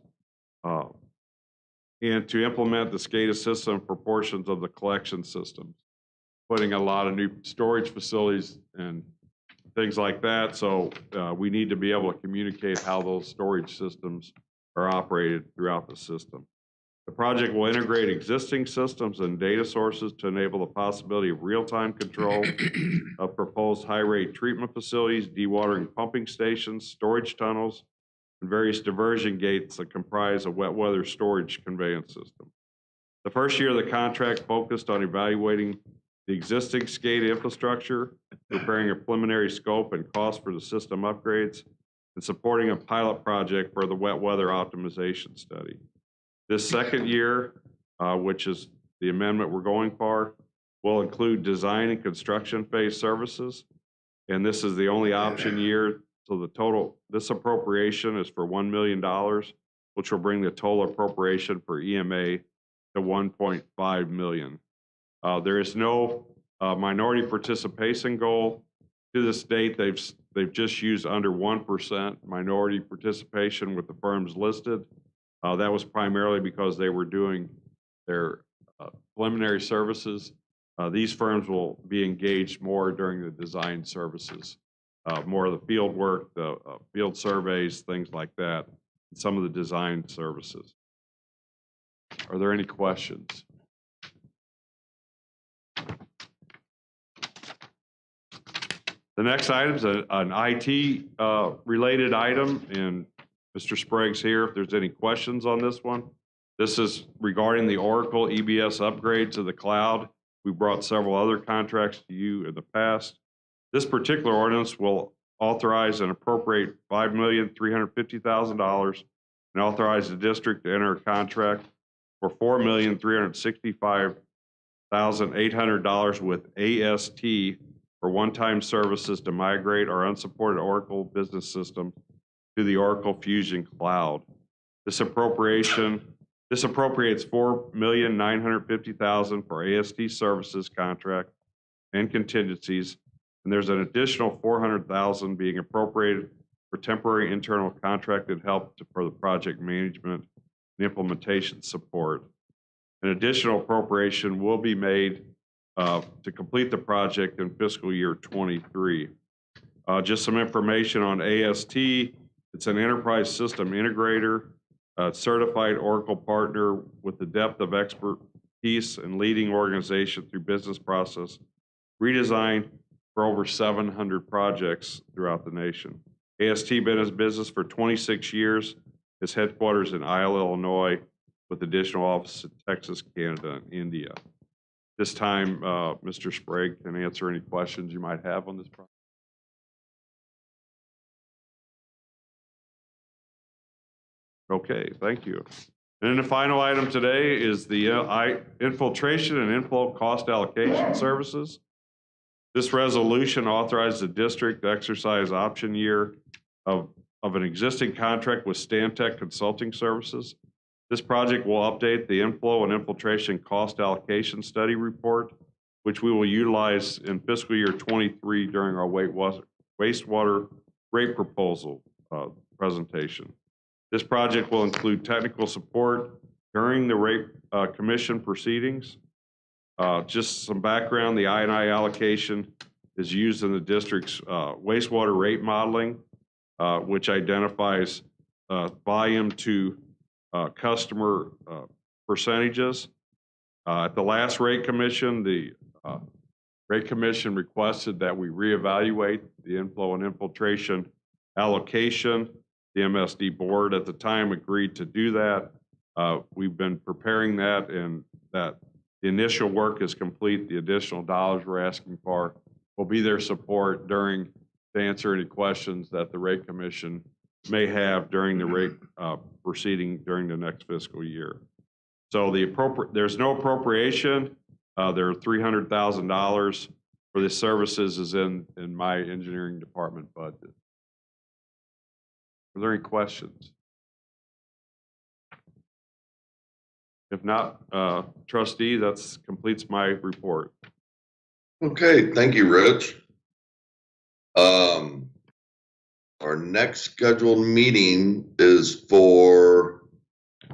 and to implement the Scada system for portions of the collection systems, putting a lot of new storage facilities and things like that. So we need to be able to communicate how those storage systems are operated throughout the system. The project will integrate existing systems and data sources to enable the possibility of real-time control of proposed high-rate treatment facilities, dewatering pumping stations, storage tunnels, and various diversion gates that comprise a wet weather storage conveyance system. The first year of the contract focused on evaluating the existing Scada infrastructure, preparing a preliminary scope and cost for the system upgrades, and supporting a pilot project for the wet weather optimization study. This second year, which is the amendment we're going for, will include design and construction phase services. And this is the only option year. So the total, this appropriation is for $1 million, which will bring the total appropriation for EMA to $1.5 million. There is no minority participation goal. To this date, they've just used under 1% minority participation with the firms listed. That was primarily because they were doing their preliminary services. These firms will be engaged more during the design services, more of the field work, the field surveys, things like that, and some of the design services. Are there any questions? The next item is an IT related item, and Mr. Sprague's here if there's any questions on this one. This is regarding the Oracle EBS upgrade to the cloud. We brought several other contracts to you in the past. This particular ordinance will authorize and appropriate $5,350,000 and authorize the district to enter a contract for $4,365,800 with AST for one-time services to migrate our unsupported Oracle business system to the Oracle Fusion Cloud. This appropriates $4,950,000 for AST services contract and contingencies, and there's an additional $400,000 being appropriated for temporary internal contracted help for the project management and implementation support. An additional appropriation will be made to complete the project in fiscal year 23. Just some information on AST. It's an enterprise system integrator, a certified Oracle partner with the depth of expertise and leading organization through business process redesign for over 700 projects throughout the nation. AST been in business for 26 years. Its headquarters in Isle, Illinois. with additional offices in Texas, Canada, and India. This time, Mr. Sprague can answer any questions you might have on this project. Okay, thank you. And then the final item today is the infiltration and inflow cost allocation services. This resolution authorizes the district to exercise option year of an existing contract with Stantec Consulting Services. This project will update the inflow and infiltration cost allocation study report, which we will utilize in fiscal year 23 during our wastewater rate proposal presentation. This project will include technical support during the rate commission proceedings. Just some background, the I&I allocation is used in the district's wastewater rate modeling, which identifies volume to customer percentages. At the last rate commission, the rate commission requested that we reevaluate the inflow and infiltration allocation. The MSD board at the time agreed to do that. We've been preparing that, and that the initial work is complete. The additional dollars we're asking for will be their support to answer any questions that the rate commission may have during the rate proceeding during the next fiscal year. So there's no appropriation. There are $300,000 for the services is in my engineering department budget. Are there any questions? If not, trustee, that completes my report. Okay, thank you, Rich. Our next scheduled meeting is for,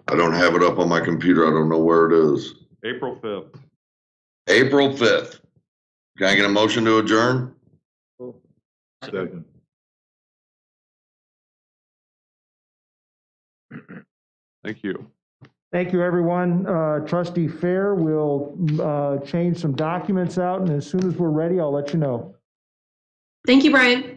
I don't have it up on my computer. I don't know where it is. April 5th. April 5th. Can I get a motion to adjourn? Second. Thank you. Thank you, everyone. Trustee Fair will change some documents out, and as soon as we're ready, I'll let you know. Thank you, Brian.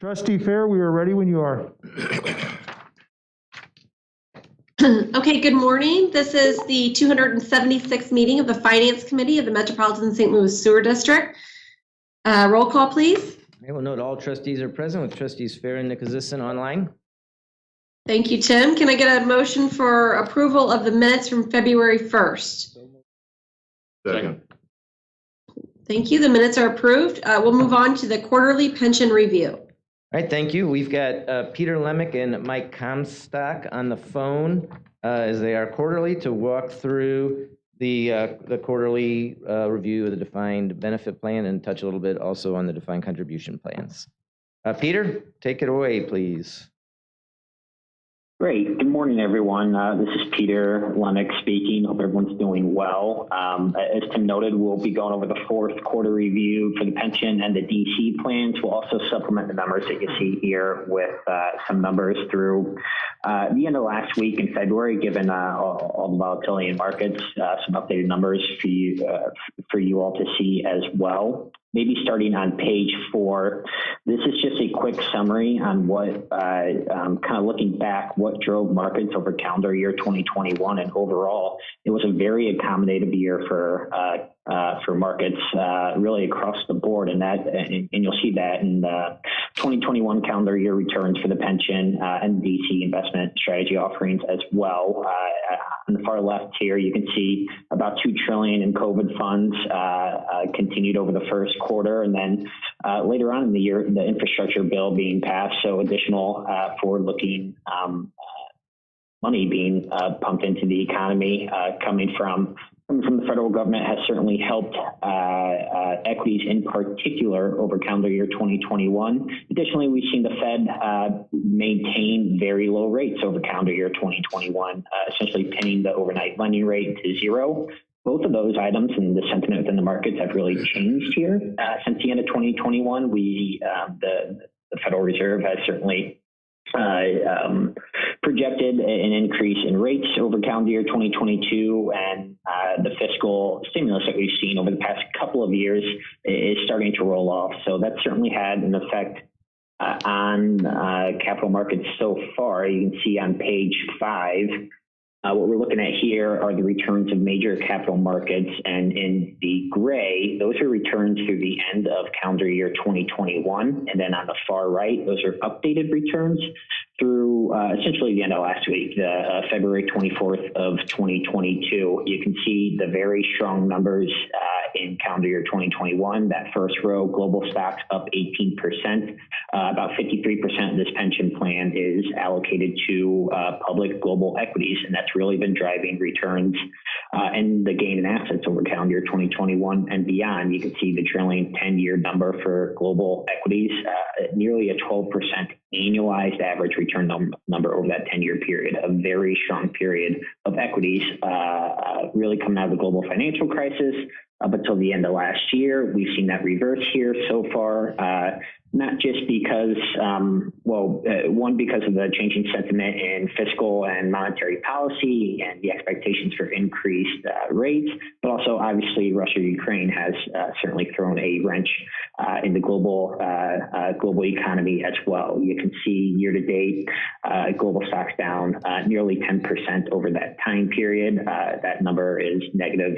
Trustee Fair, we are ready when you are. Okay, good morning. This is the 276th meeting of the Finance Committee of the Metropolitan St. Louis Sewer District. Roll call, please. I will note all trustees are present with trustees Fair and Nicholasison online. Thank you, Tim. Can I get a motion for approval of the minutes from February 1st? Second. Thank you. The minutes are approved. We'll move on to the quarterly pension review. All right, thank you. We've got Peter Lemick and Mike Comstock on the phone as they are quarterly to walk through the quarterly review of the defined benefit plan and touch a little bit also on the defined contribution plans. Peter, take it away, please. Great. Good morning, everyone. This is Peter Lemick speaking. Hope everyone's doing well. As Tim noted, we'll be going over the fourth quarter review for the pension and the DC plans. We'll also supplement the numbers that you see here with some numbers through the end of last week in February, given all the volatility in markets, some updated numbers for you all to see as well. Maybe starting on page 4, this is just a quick summary on what, kind of looking back, what drove markets over calendar year 2021. And overall, it was a very accommodative year for markets really across the board. And you'll see that in the 2021 calendar year returns for the pension and DC investment strategy offerings as well. On the far left here, you can see about $2 trillion in COVID funds continued over the first quarter, and then later on in the year, the infrastructure bill being passed, so additional forward-looking money being pumped into the economy coming from the federal government has certainly helped equities in particular over calendar year 2021. Additionally, we've seen the Fed maintain very low rates over calendar year 2021, essentially pinning the overnight lending rate to 0. Both of those items and the sentiment within the markets have really changed here since the end of 2021. The Federal Reserve has certainly projected an increase in rates over calendar year 2022, and the fiscal stimulus that we've seen over the past couple of years is starting to roll off. So that certainly had an effect on capital markets so far. You can see on page 5, what we're looking at here are the returns of major capital markets, and in the gray, those are returns through the end of calendar year 2021. And then on the far right, those are updated returns through essentially the end of last week, February 24th of 2022. You can see the very strong numbers in calendar year 2021. That first row, global stocks up 18%. About 53% of this pension plan is allocated to public global equities, and that's really been driving returns and the gain in assets over calendar year 2021 and beyond. You can see the trailing 10-year number for global equities, nearly a 12% annualized average return number over that 10-year period. A very strong period of equities really coming out of the global financial crisis up until the end of last year. We've seen that reverse here so far, not just because, one, because of the changing sentiment in fiscal and monetary policy and the expectations for increased rates, but also obviously Russia-Ukraine has certainly thrown a wrench in the global economy as well. You can see year to date, global stocks down nearly 10% over that time period. That number is negative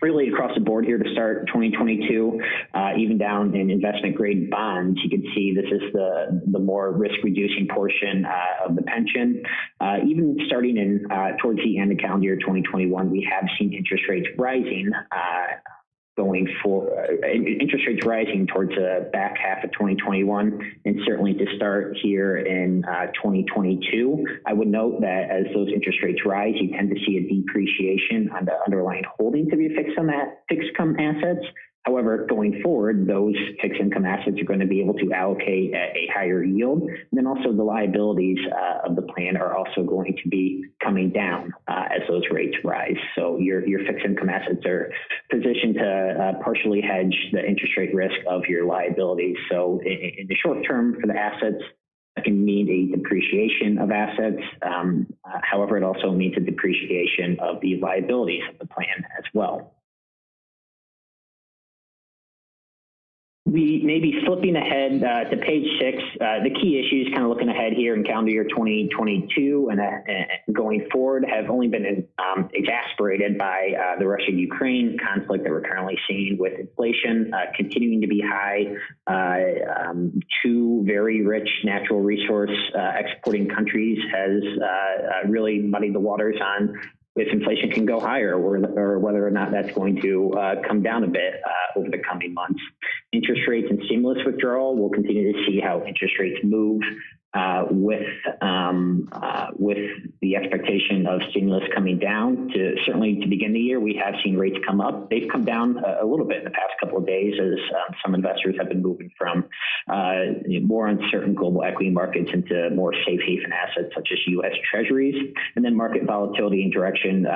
really across the board here to start 2022, even down in investment grade bonds. You can see this is the more risk reducing portion of the pension. Even starting in towards the end of calendar year 2021, we have seen interest rates rising interest rates rising towards the back half of 2021, and certainly to start here in 2022. I would note that as those interest rates rise, you tend to see a depreciation on the underlying holdings of your fixed income assets. However, going forward, those fixed income assets are going to be able to allocate at a higher yield. And then also the liabilities of the plan are also going to be coming down as those rates rise. So your fixed income assets are positioned to partially hedge the interest rate risk of your liabilities. So in the short term for the assets, that can mean a depreciation of assets. However, it also means a depreciation of the liabilities of the plan as well. We may be flipping ahead to page 6. The key issues kind of looking ahead here in calendar year 2022 and going forward have only been exacerbated by the Russia-Ukraine conflict that we're currently seeing, with inflation continuing to be high. 2 very rich natural resource exporting countries has really muddied the waters on if inflation can go higher or whether or not that's going to come down a bit over the coming months. Interest rates and stimulus withdrawal, we'll continue to see how interest rates move with the expectation of stimulus coming down. Certainly to begin the year, we have seen rates come up. They've come down a little bit in the past couple of days as some investors have been moving from more uncertain global equity markets into more safe haven assets such as U.S. Treasuries. And then market volatility and direction.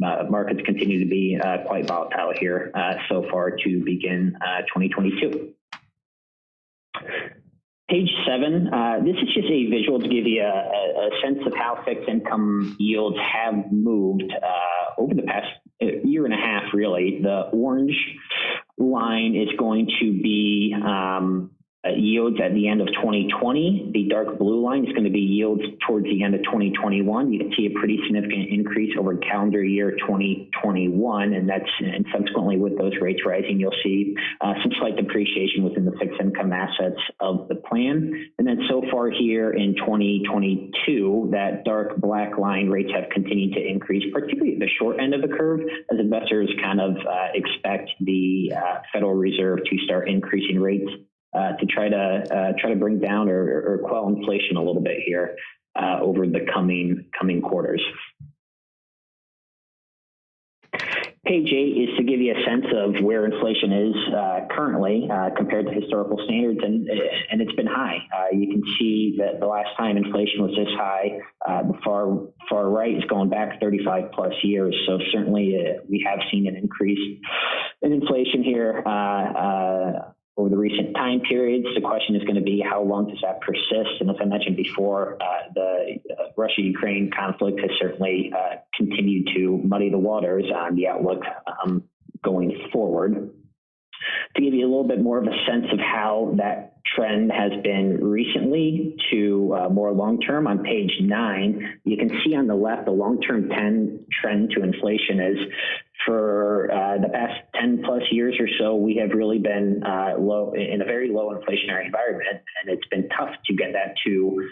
Markets continue to be quite volatile here so far to begin 2022. Page 7, this is just a visual to give you a sense of how fixed income yields have moved over the past year and a half, really. The orange line is going to be yields at the end of 2020. The dark blue line is going to be yields towards the end of 2021. You can see a pretty significant increase over calendar year 2021, and subsequently with those rates rising, you'll see some slight depreciation within the fixed income assets of the plan. And then so far here in 2022, that dark black line rates have continued to increase, particularly at the short end of the curve, as investors kind of expect the Federal Reserve to start increasing rates to try to bring down or quell inflation a little bit here over the coming quarters. Page 8 is to give you a sense of where inflation is currently compared to historical standards, and it's been high. You can see that the last time inflation was this high, the far right is going back 35 plus years. So certainly we have seen an increase in inflation here over the recent time periods. The question is going to be, how long does that persist? And as I mentioned before, the Russia-Ukraine conflict has certainly continued to muddy the waters on the outlook going forward. To give you a little bit more of a sense of how that trend has been recently to more long-term, on page 9, you can see on the left the long-term trend to inflation is for the past 10 plus years or so, we have really been in a very low inflationary environment, and it's been tough to get that to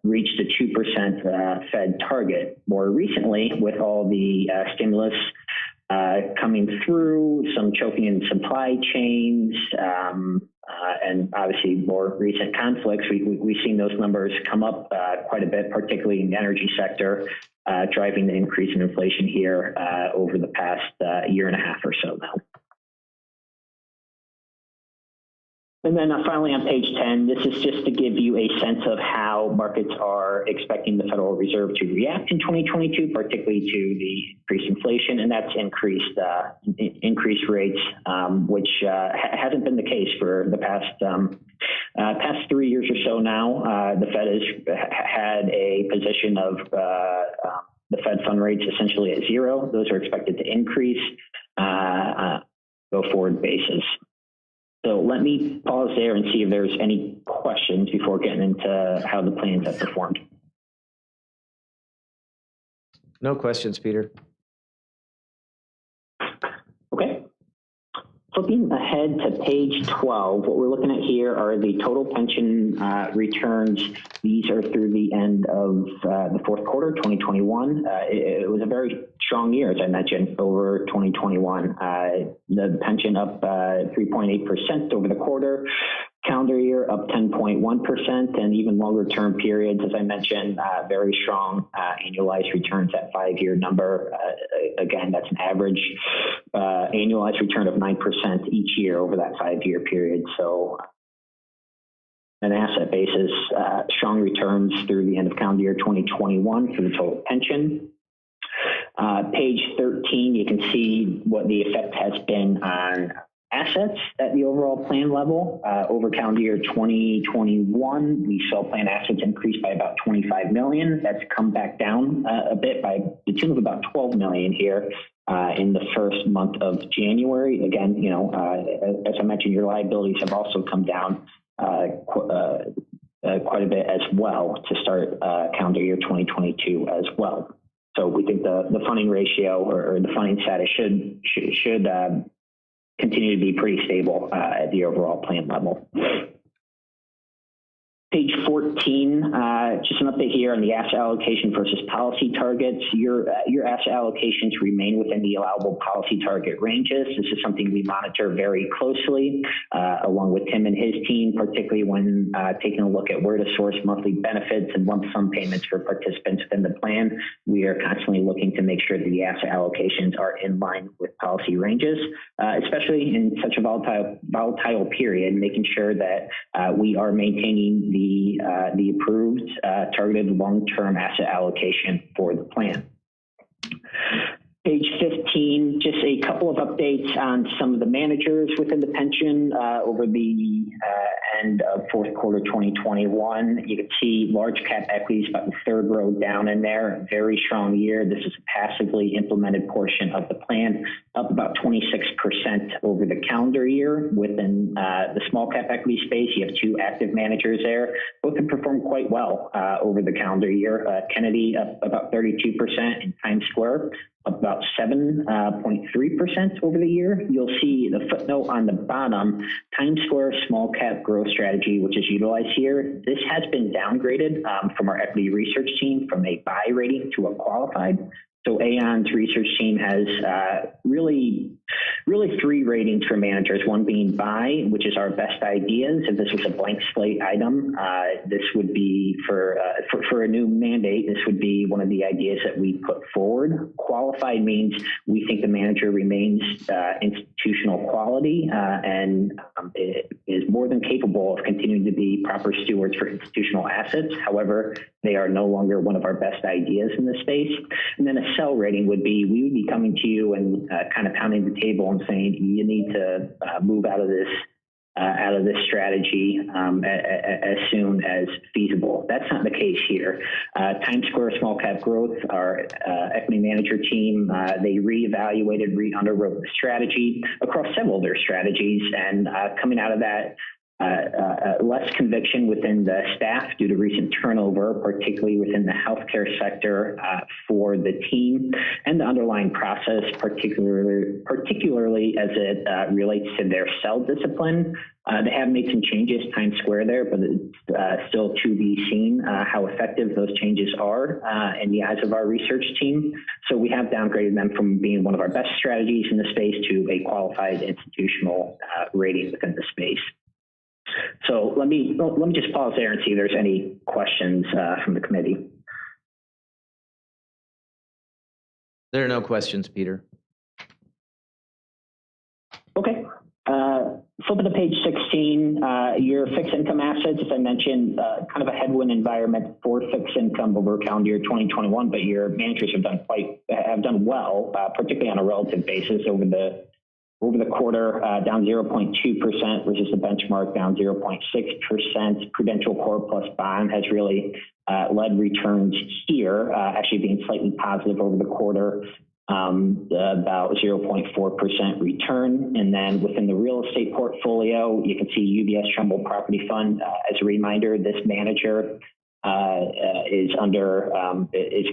reach the 2% Fed target. More recently, with all the stimulus coming through, some choking in supply chains, and obviously more recent conflicts, we've seen those numbers come up quite a bit, particularly in the energy sector, driving the increase in inflation here over the past year and a half or so now. And then finally on page 10, this is just to give you a sense of how markets are expecting the Federal Reserve to react in 2022, particularly to the increased inflation, and that's increased rates, which hasn't been the case for the past 3 years or so now. The Fed has had a position of the Fed fund rates essentially at 0. Those are expected to increase go forward basis. So let me pause there and see if there's any questions before getting into how the plans have performed. No questions, Peter. Okay. Flipping ahead to page 12, what we're looking at here are the total pension returns. These are through the end of the fourth quarter, 2021. It was a very strong year, as I mentioned, over 2021. The pension up 3.8% over the quarter. Calendar year up 10.1%, and even longer term periods, as I mentioned, very strong annualized returns at 5-year number. Again, that's an average annualized return of 9% each year over that 5-year period. So an asset basis, strong returns through the end of calendar year 2021 for the total pension. Page 13, you can see what the effect has been on assets at the overall plan level. Over calendar year 2021, we saw plan assets increase by about 25 million. That's come back down a bit by the tune of about 12 million here in the first month of January. Again, you know, as I mentioned, your liabilities have also come down quite a bit as well to start calendar year 2022 as well. So we think the funding ratio or the funding status should continue to be pretty stable at the overall plan level. Page 14, just an update here on the asset allocation versus policy targets. Your asset allocations remain within the allowable policy target ranges. This is something we monitor very closely, along with Tim and his team, particularly when taking a look at where to source monthly benefits and lump sum payments for participants within the plan. We are constantly looking to make sure that the asset allocations are in line with policy ranges, especially in such a volatile period, making sure that we are maintaining the approved targeted long-term asset allocation for the plan. Page 15, just a couple of updates on some of the managers within the pension over the end of fourth quarter 2021. You can see large cap equities about the third row down in there. Very strong year. This is a passively implemented portion of the plan, up about 26% over the calendar year. Within the small cap equity space, you have two active managers there. Both have performed quite well over the calendar year. Kennedy up about 32% and Times Square up about 7.3% over the year. You'll see the footnote on the bottom, Times Square small cap growth strategy, which is utilized here. This has been downgraded from our equity research team from a buy rating to a qualified. So Aon's research team has really three ratings for managers, one being buy, which is our best ideas. If this was a blank slate item, this would be for a new mandate, this would be one of the ideas that we put forward. Qualified means we think the manager remains institutional quality and is more than capable of continuing to be proper stewards for institutional assets. However, they are no longer one of our best ideas in this space. And then a sell rating would be, we would be coming to you and kind of pounding the table and saying, you need to move out of this strategy as soon as feasible. That's not the case here. Times Square Small Cap Growth, our equity manager team, they reevaluated, re-underwrote the strategy across several of their strategies, and coming out of that, less conviction within the staff due to recent turnover, particularly within the healthcare sector for the team and the underlying process, particularly as it relates to their sell discipline. They have made some changes, Times Square there, but it's still to be seen how effective those changes are in the eyes of our research team. So we have downgraded them from being one of our best strategies in the space to a qualified institutional rating within the space. So let me just pause there and see if there's any questions from the committee. There are no questions, Peter. Okay. Flipping to page 16, your fixed income assets, as I mentioned, kind of a headwind environment for fixed income over calendar year 2021, but your managers have done well, particularly on a relative basis over the quarter, down 0.2% versus the benchmark down 0.6%. Prudential Core Plus Bond has really led returns here, actually being slightly positive over the quarter, about 0.4% return. And then within the real estate portfolio, you can see UBS Trumbull Property Fund. As a reminder, this manager is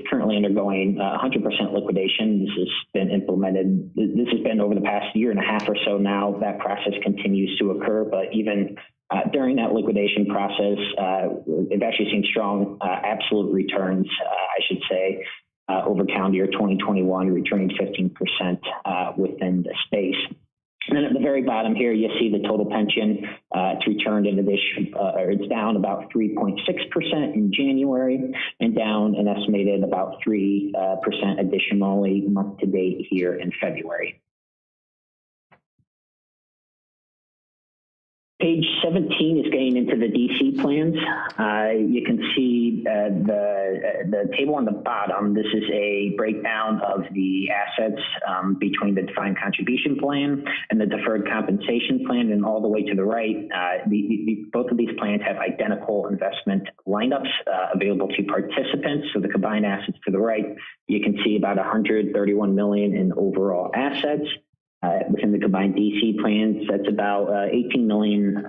currently undergoing 100% liquidation. This has been implemented. This has been over the past year and a half or so now. That process continues to occur, but even during that liquidation process, they've actually seen strong absolute returns, I should say, over calendar year 2021, returning 15% within the space. And then at the very bottom here, you see the total pension. It's returned into this, it's down about 3.6% in January and down an estimated about 3% additionally month to date here in February. Page 17 is getting into the DC plans. You can see the table on the bottom. This is a breakdown of the assets between the defined contribution plan and the deferred compensation plan, and all the way to the right. Both of these plans have identical investment lineups available to participants. So the combined assets to the right, you can see about 131 million in overall assets. Within the combined DC plans, that's about 18 million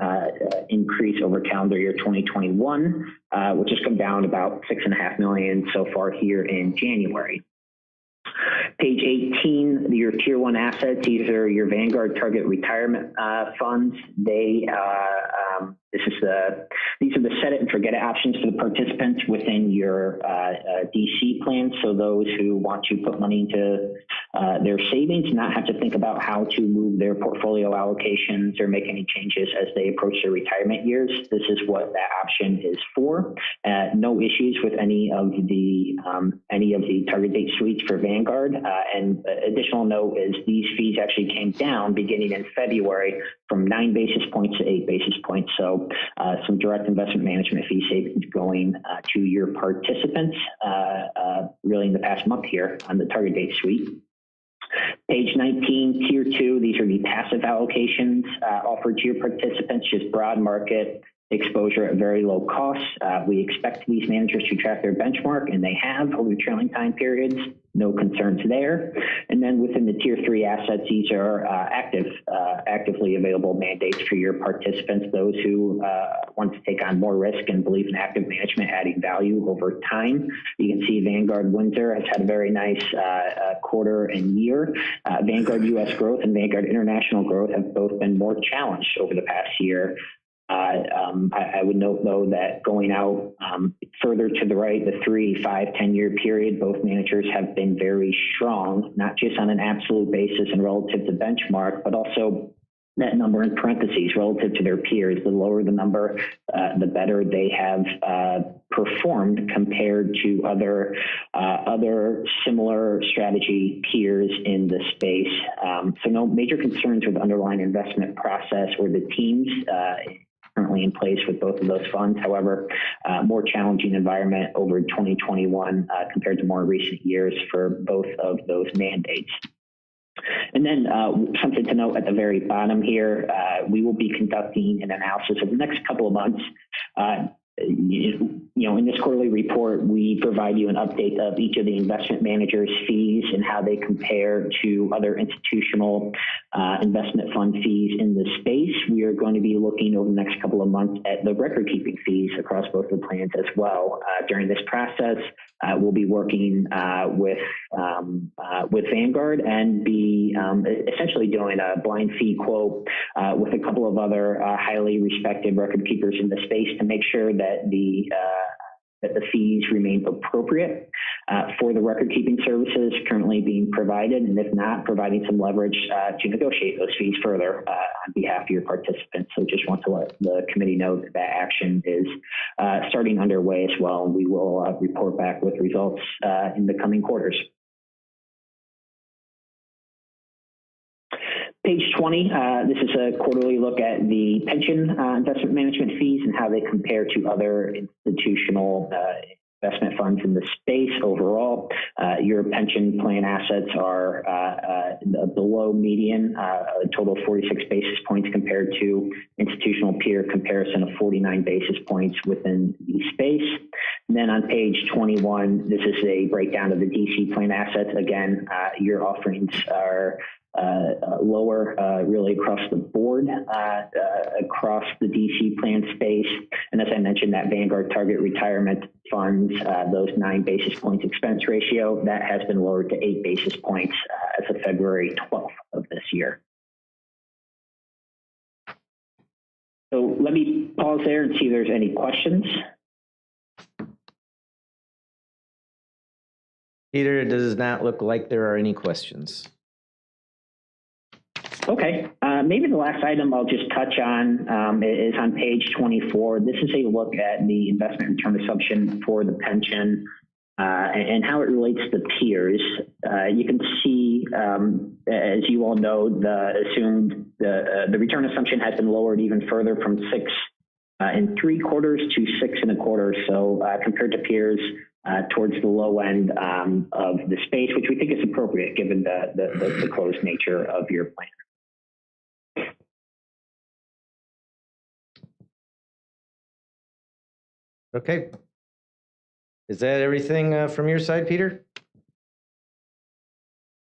increase over calendar year 2021, which has come down about 6.5 million so far here in January. Page 18, your tier 1 assets, these are your Vanguard target retirement funds. These are the set it and forget it options for the participants within your DC plan. So those who want to put money into their savings, not have to think about how to move their portfolio allocations or make any changes as they approach their retirement years. This is what that option is for. No issues with any of the target date suites for Vanguard. And additional note is these fees actually came down beginning in February from 9 basis points to 8 basis points. So some direct investment management fee savings going to your participants really in the past month here on the target date suite. Page 19, tier 2, these are the passive allocations offered to your participants, just broad market exposure at very low costs. We expect these managers to track their benchmark, and they have over the trailing time periods. No concerns there. And then within the tier 3 assets, these are actively available mandates for your participants, those who want to take on more risk and believe in active management adding value over time. You can see Vanguard Windsor has had a very nice quarter and year. Vanguard US Growth and Vanguard International Growth have both been more challenged over the past year. I would note, though, that going out further to the right, the 3, 5, 10-year period, both managers have been very strong, not just on an absolute basis and relative to benchmark, but also that number in parentheses relative to their peers. The lower the number, the better they have performed compared to other similar strategy peers in the space. So no major concerns with the underlying investment process or the teams currently in place with both of those funds. However, more challenging environment over 2021 compared to more recent years for both of those mandates. And then something to note at the very bottom here, we will be conducting an analysis of the next couple of months. In this quarterly report, we provide you an update of each of the investment managers' fees and how they compare to other institutional investment fund fees in the space. We are going to be looking over the next couple of months at the record-keeping fees across both the plans as well. During this process, we'll be working with Vanguard and be essentially doing a blind fee quote with a couple of other highly respected record keepers in the space to make sure that the fees remain appropriate for the record-keeping services currently being provided, and if not, providing some leverage to negotiate those fees further on behalf of your participants. So just want to let the committee know that that action is starting underway as well, and we will report back with results in the coming quarters. Page 20, this is a quarterly look at the pension investment management fees and how they compare to other institutional investment funds in the space overall. Your pension plan assets are below median, a total of 46 basis points compared to institutional peer comparison of 49 basis points within the space. And then on page 21, this is a breakdown of the DC plan assets. Again, your offerings are lower really across the board, across the DC plan space. And as I mentioned, that Vanguard target retirement funds, those 9 basis points expense ratio, that has been lowered to 8 basis points as of February 12th of this year. So let me pause there and see if there's any questions. Peter, it does not look like there are any questions. Okay, maybe the last item I'll just touch on is on page 24. This is a look at the investment return assumption for the pension and how it relates to peers. You can see, as you all know, the return assumption has been lowered even further from 6 3/4 to 6 1/4. So compared to peers, towards the low end of the space, which we think is appropriate given the closed nature of your plan. Okay. Is that everything from your side, Peter?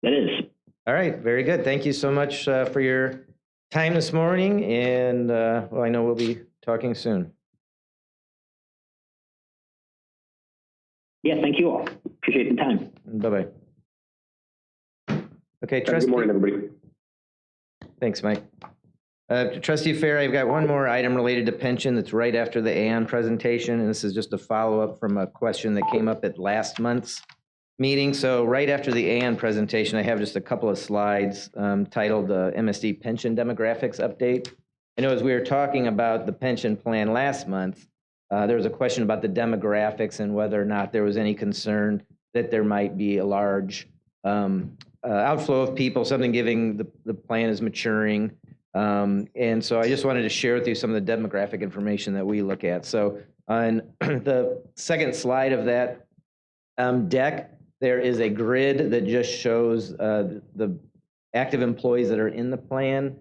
It is. All right, very good. Thank you so much for your time this morning, and well, I know we'll be talking soon. Yeah, thank you all. Appreciate the time. Bye-bye. Okay, Good morning, everybody. Thanks, Mike. Trustee Fair, I've got one more item related to pension that's right after the AON presentation, and this is just a follow-up from a question that came up at last month's meeting. So right after the AON presentation, I have just a couple of slides titled MSD Pension Demographics Update. I know as we were talking about the pension plan last month, there was a question about the demographics and whether or not there was any concern that there might be a large outflow of people, something giving the plan is maturing. And so I just wanted to share with you some of the demographic information that we look at. So on the second slide of that deck, there is a grid that just shows the active employees that are in the plan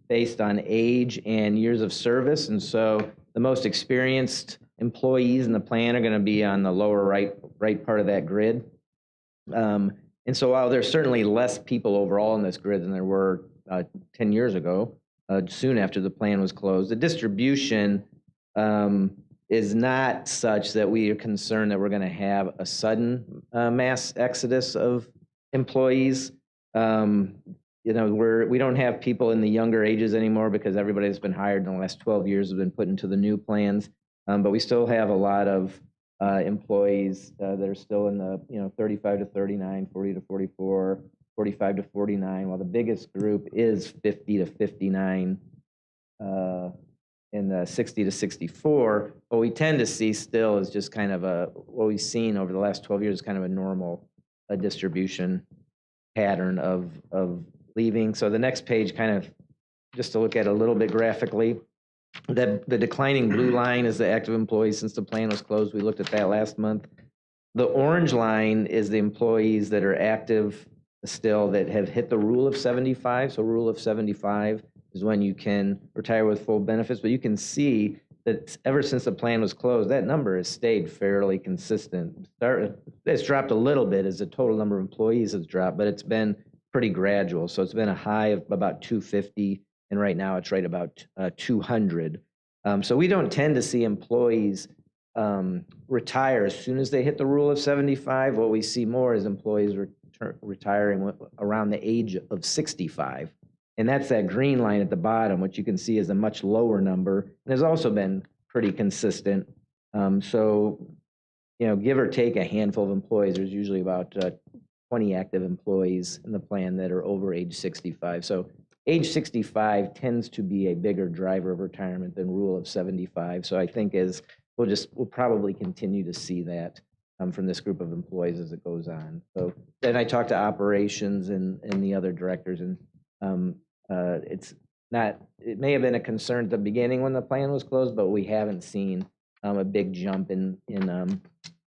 based on age and years of service. And so the most experienced employees in the plan are going to be on the lower right part of that grid. And so while there's certainly less people overall in this grid than there were 10 years ago, soon after the plan was closed, the distribution is not such that we are concerned that we're going to have a sudden mass exodus of employees. You know, we don't have people in the younger ages anymore because everybody that's been hired in the last 12 years has been put into the new plans. But we still have a lot of employees that are still in the 35 to 39, 40 to 44, 45 to 49, while the biggest group is 50 to 59 and 60 to 64. What we tend to see still is just kind of what we've seen over the last 12 years is kind of a normal distribution pattern of leaving. So the next page kind of, just to look at a little bit graphically, the declining blue line is the active employees since the plan was closed. We looked at that last month. The orange line is the employees that are active still that have hit the rule of 75. So rule of 75 is when you can retire with full benefits. But you can see that ever since the plan was closed, that number has stayed fairly consistent. It's dropped a little bit as the total number of employees has dropped, but it's been pretty gradual. So it's been a high of about 250, and right now it's right about 200. So we don't tend to see employees retire as soon as they hit the rule of 75. What we see more is employees retiring around the age of 65. And that's that green line at the bottom, which you can see is a much lower number, and has also been pretty consistent. So, give or take a handful of employees, there's usually about 20 active employees in the plan that are over age 65. So age 65 tends to be a bigger driver of retirement than rule of 75. So I think we'll probably continue to see that from this group of employees as it goes on. So then I talked to operations and the other directors, and it may have been a concern at the beginning when the plan was closed, but we haven't seen a big jump in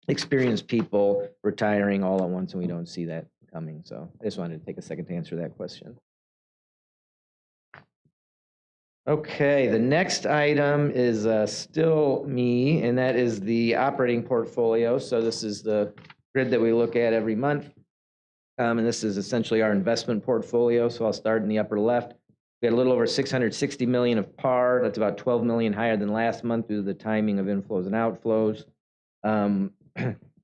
experienced people retiring all at once, and we don't see that coming. So I just wanted to take a second to answer that question. Okay, the next item is still me, and that is the operating portfolio. So this is the grid that we look at every month. And this is essentially our investment portfolio. So I'll start in the upper left. We had a little over 660 million of par. That's about 12 million higher than last month due to the timing of inflows and outflows.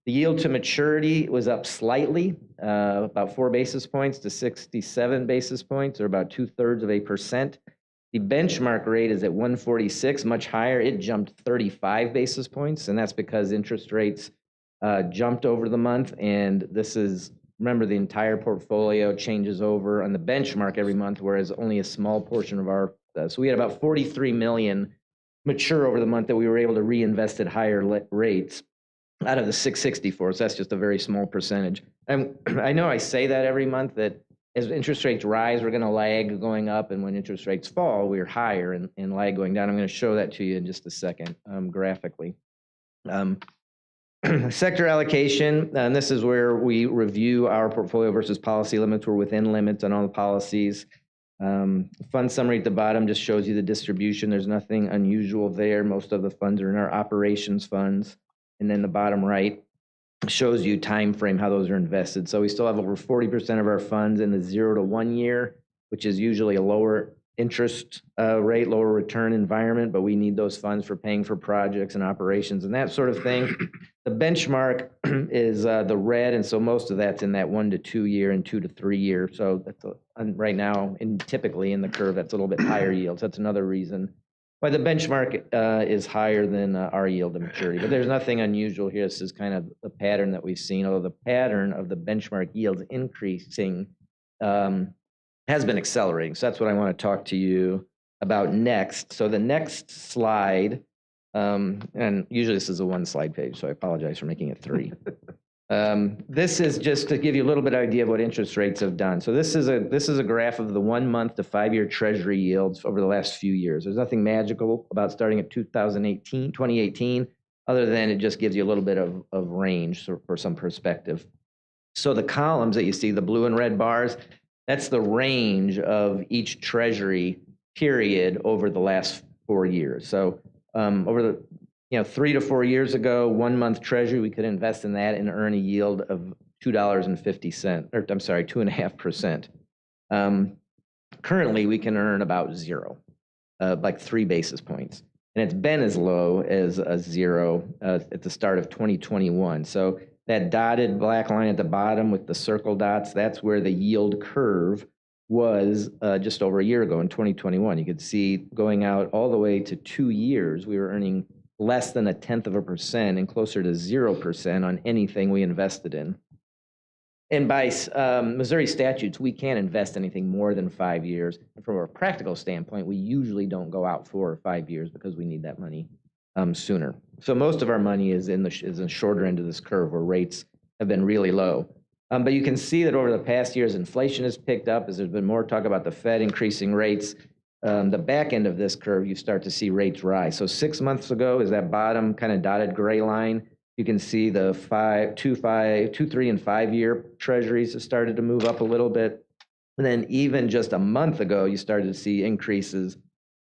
The yield to maturity was up slightly, about 4 basis points to 67 basis points, or about 2/3%. The benchmark rate is at 146, much higher. It jumped 35 basis points, and that's because interest rates jumped over the month. And this is, remember, the entire portfolio changes over on the benchmark every month, whereas only a small portion of our, so we had about 43 million mature over the month that we were able to reinvest at higher rates. out of the 664, so that's just a very small percentage. And I know I say that every month, that as interest rates rise, we're going to lag going up, and when interest rates fall, we're higher and lag going down. I'm going to show that to you in just a second, graphically. Sector allocation, and this is where we review our portfolio versus policy limits. We're within limits on all the policies. Fund summary at the bottom just shows you the distribution. There's nothing unusual there. Most of the funds are in our operations funds. And then the bottom right shows you time frame, how those are invested. So we still have over 40% of our funds in the 0 to 1 year, which is usually a lower interest rate, lower return environment, but we need those funds for paying for projects and operations and that sort of thing. The benchmark is the red, and so most of that's in that 1 to 2 year and 2 to 3 year. So that's right now, and typically in the curve, that's a little bit higher yields. That's another reason why the benchmark is higher than our yield to maturity. But there's nothing unusual here. This is kind of a pattern that we've seen, although the pattern of the benchmark yields increasing has been accelerating. So that's what I want to talk to you about next. So the next slide, and usually this is a 1-slide page, so I apologize for making it 3. This is just to give you a little bit of idea of what interest rates have done. So this is a graph of the 1-month to 5-year Treasury yields over the last few years. There's nothing magical about starting at 2018, other than it just gives you a little bit of range for some perspective. So the columns that you see, the blue and red bars, that's the range of each Treasury period over the last 4 years. So over the 3 to 4 years ago, 1-month Treasury, we could invest in that and earn a yield of $2.50, or I'm sorry, 2.5%. Currently, we can earn about 0, like 3 basis points. And it's been as low as a 0 at the start of 2021. So that dotted black line at the bottom with the circle dots, that's where the yield curve was just over a year ago in 2021. You could see going out all the way to 2 years, we were earning less than 0.1% and closer to 0% on anything we invested in. And by Missouri statutes, we can't invest anything more than 5 years. And from a practical standpoint, we usually don't go out 4 or 5 years because we need that money sooner. So most of our money is in the shorter end of this curve where rates have been really low. But you can see that over the past years, inflation has picked up as there's been more talk about the Fed increasing rates. The back end of this curve, you start to see rates rise. So 6 months ago is that bottom kind of dotted gray line. You can see the 2, 3, and 5 year Treasuries have started to move up a little bit. And then even just a month ago, you started to see increases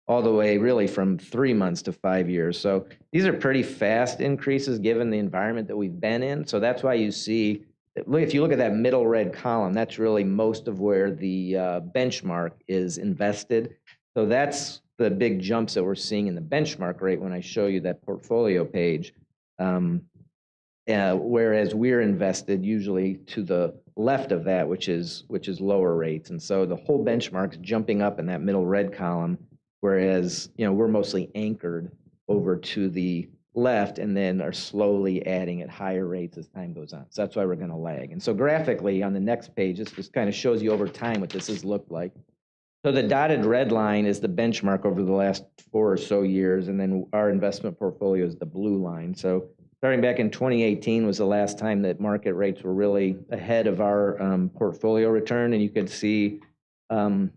all the way really from 3 months to 5 years. So these are pretty fast increases given the environment that we've been in. So that's why you see, if you look at that middle red column, that's really most of where the benchmark is invested. So that's the big jumps that we're seeing in the benchmark rate when I show you that portfolio page. Whereas we're invested usually to the left of that, which is lower rates. And so the whole benchmark's jumping up in that middle red column, whereas we're mostly anchored over to the left and then are slowly adding at higher rates as time goes on. So that's why we're going to lag. And so graphically on the next page, this just kind of shows you over time what this has looked like. So the dotted red line is the benchmark over the last 4 or so years, and then our investment portfolio is the blue line. So starting back in 2018 was the last time that market rates were really ahead of our portfolio return, and you could see, both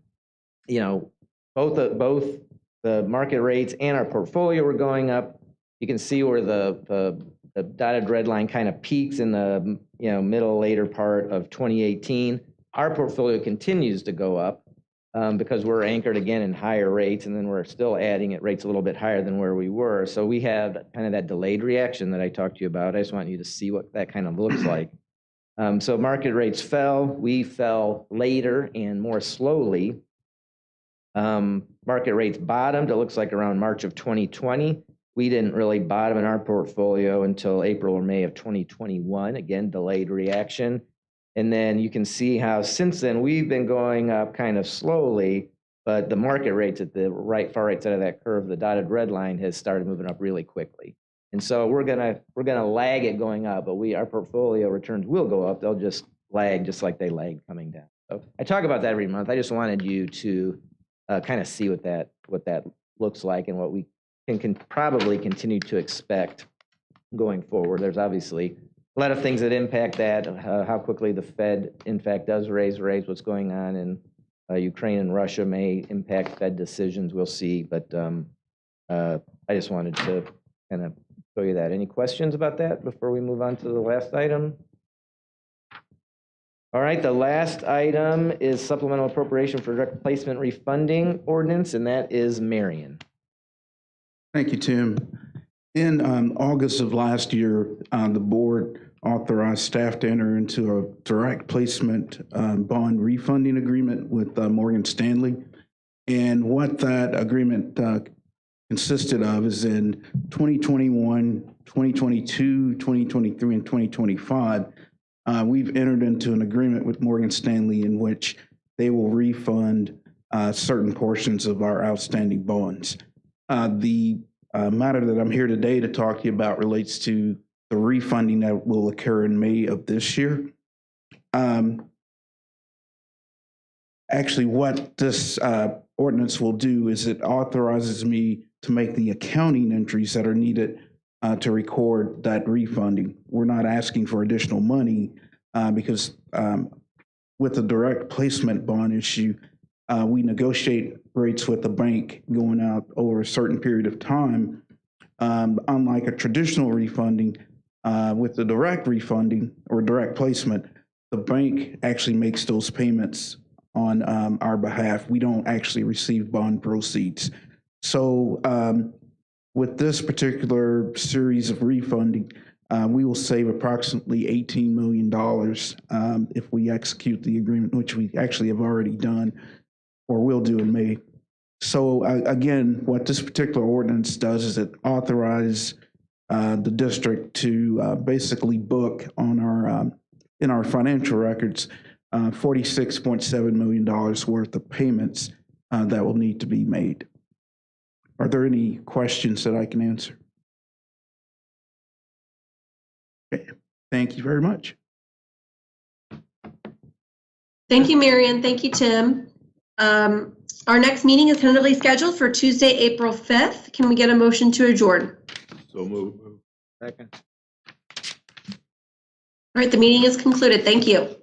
the market rates and our portfolio were going up. You can see where the dotted red line kind of peaks in the middle later part of 2018. Our portfolio continues to go up because we're anchored again in higher rates, and then we're still adding at rates a little bit higher than where we were. So we have kind of that delayed reaction that I talked to you about. I just want you to see what that kind of looks like. So market rates fell. We fell later and more slowly. Market rates bottomed, it looks like around March of 2020. We didn't really bottom in our portfolio until April or May of 2021. Again, delayed reaction. And then you can see how since then we've been going up kind of slowly, but the market rates at the far right side of that curve, the dotted red line, has started moving up really quickly. And so we're gonna lag it going up, but our portfolio returns will go up. They'll just lag just like they lagged coming down. So I talk about that every month. I just wanted you to kind of see what that looks like and what we can probably continue to expect going forward. There's obviously a lot of things that impact that, how quickly the Fed, in fact, does raise what's going on in Ukraine and Russia may impact Fed decisions. We'll see, but I just wanted to kind of show you that. Any questions about that before we move on to the last item? All right, the last item is supplemental appropriation for direct placement refunding ordinance, and that is Marion. Thank you, Tim. In August of last year, the board authorized staff to enter into a direct placement bond refunding agreement with Morgan Stanley. And what that agreement consisted of is in 2021, 2022, 2023, and 2025, we've entered into an agreement with Morgan Stanley in which they will refund certain portions of our outstanding bonds. The matter that I'm here today to talk to you about relates to the refunding that will occur in May of this year. Actually, what this ordinance will do is it authorizes me to make the accounting entries that are needed to record that refunding. We're not asking for additional money because with the direct placement bond issue, we negotiate rates with the bank going out over a certain period of time. Unlike a traditional refunding, with the direct refunding or direct placement, the bank actually makes those payments on our behalf. We don't actually receive bond proceeds. So with this particular series of refunding, we will save approximately $18 million if we execute the agreement, which we actually have already done or will do in May. So again, what this particular ordinance does is it authorizes the district to basically book on our in our financial records $46.7 million worth of payments that will need to be made. Are there any questions that I can answer? Okay, thank you very much. Thank you, Marion. Thank you, Tim. Our next meeting is tentatively scheduled for Tuesday, April 5th. Can we get a motion to adjourn? So move. Second. All right, the meeting is concluded. Thank you.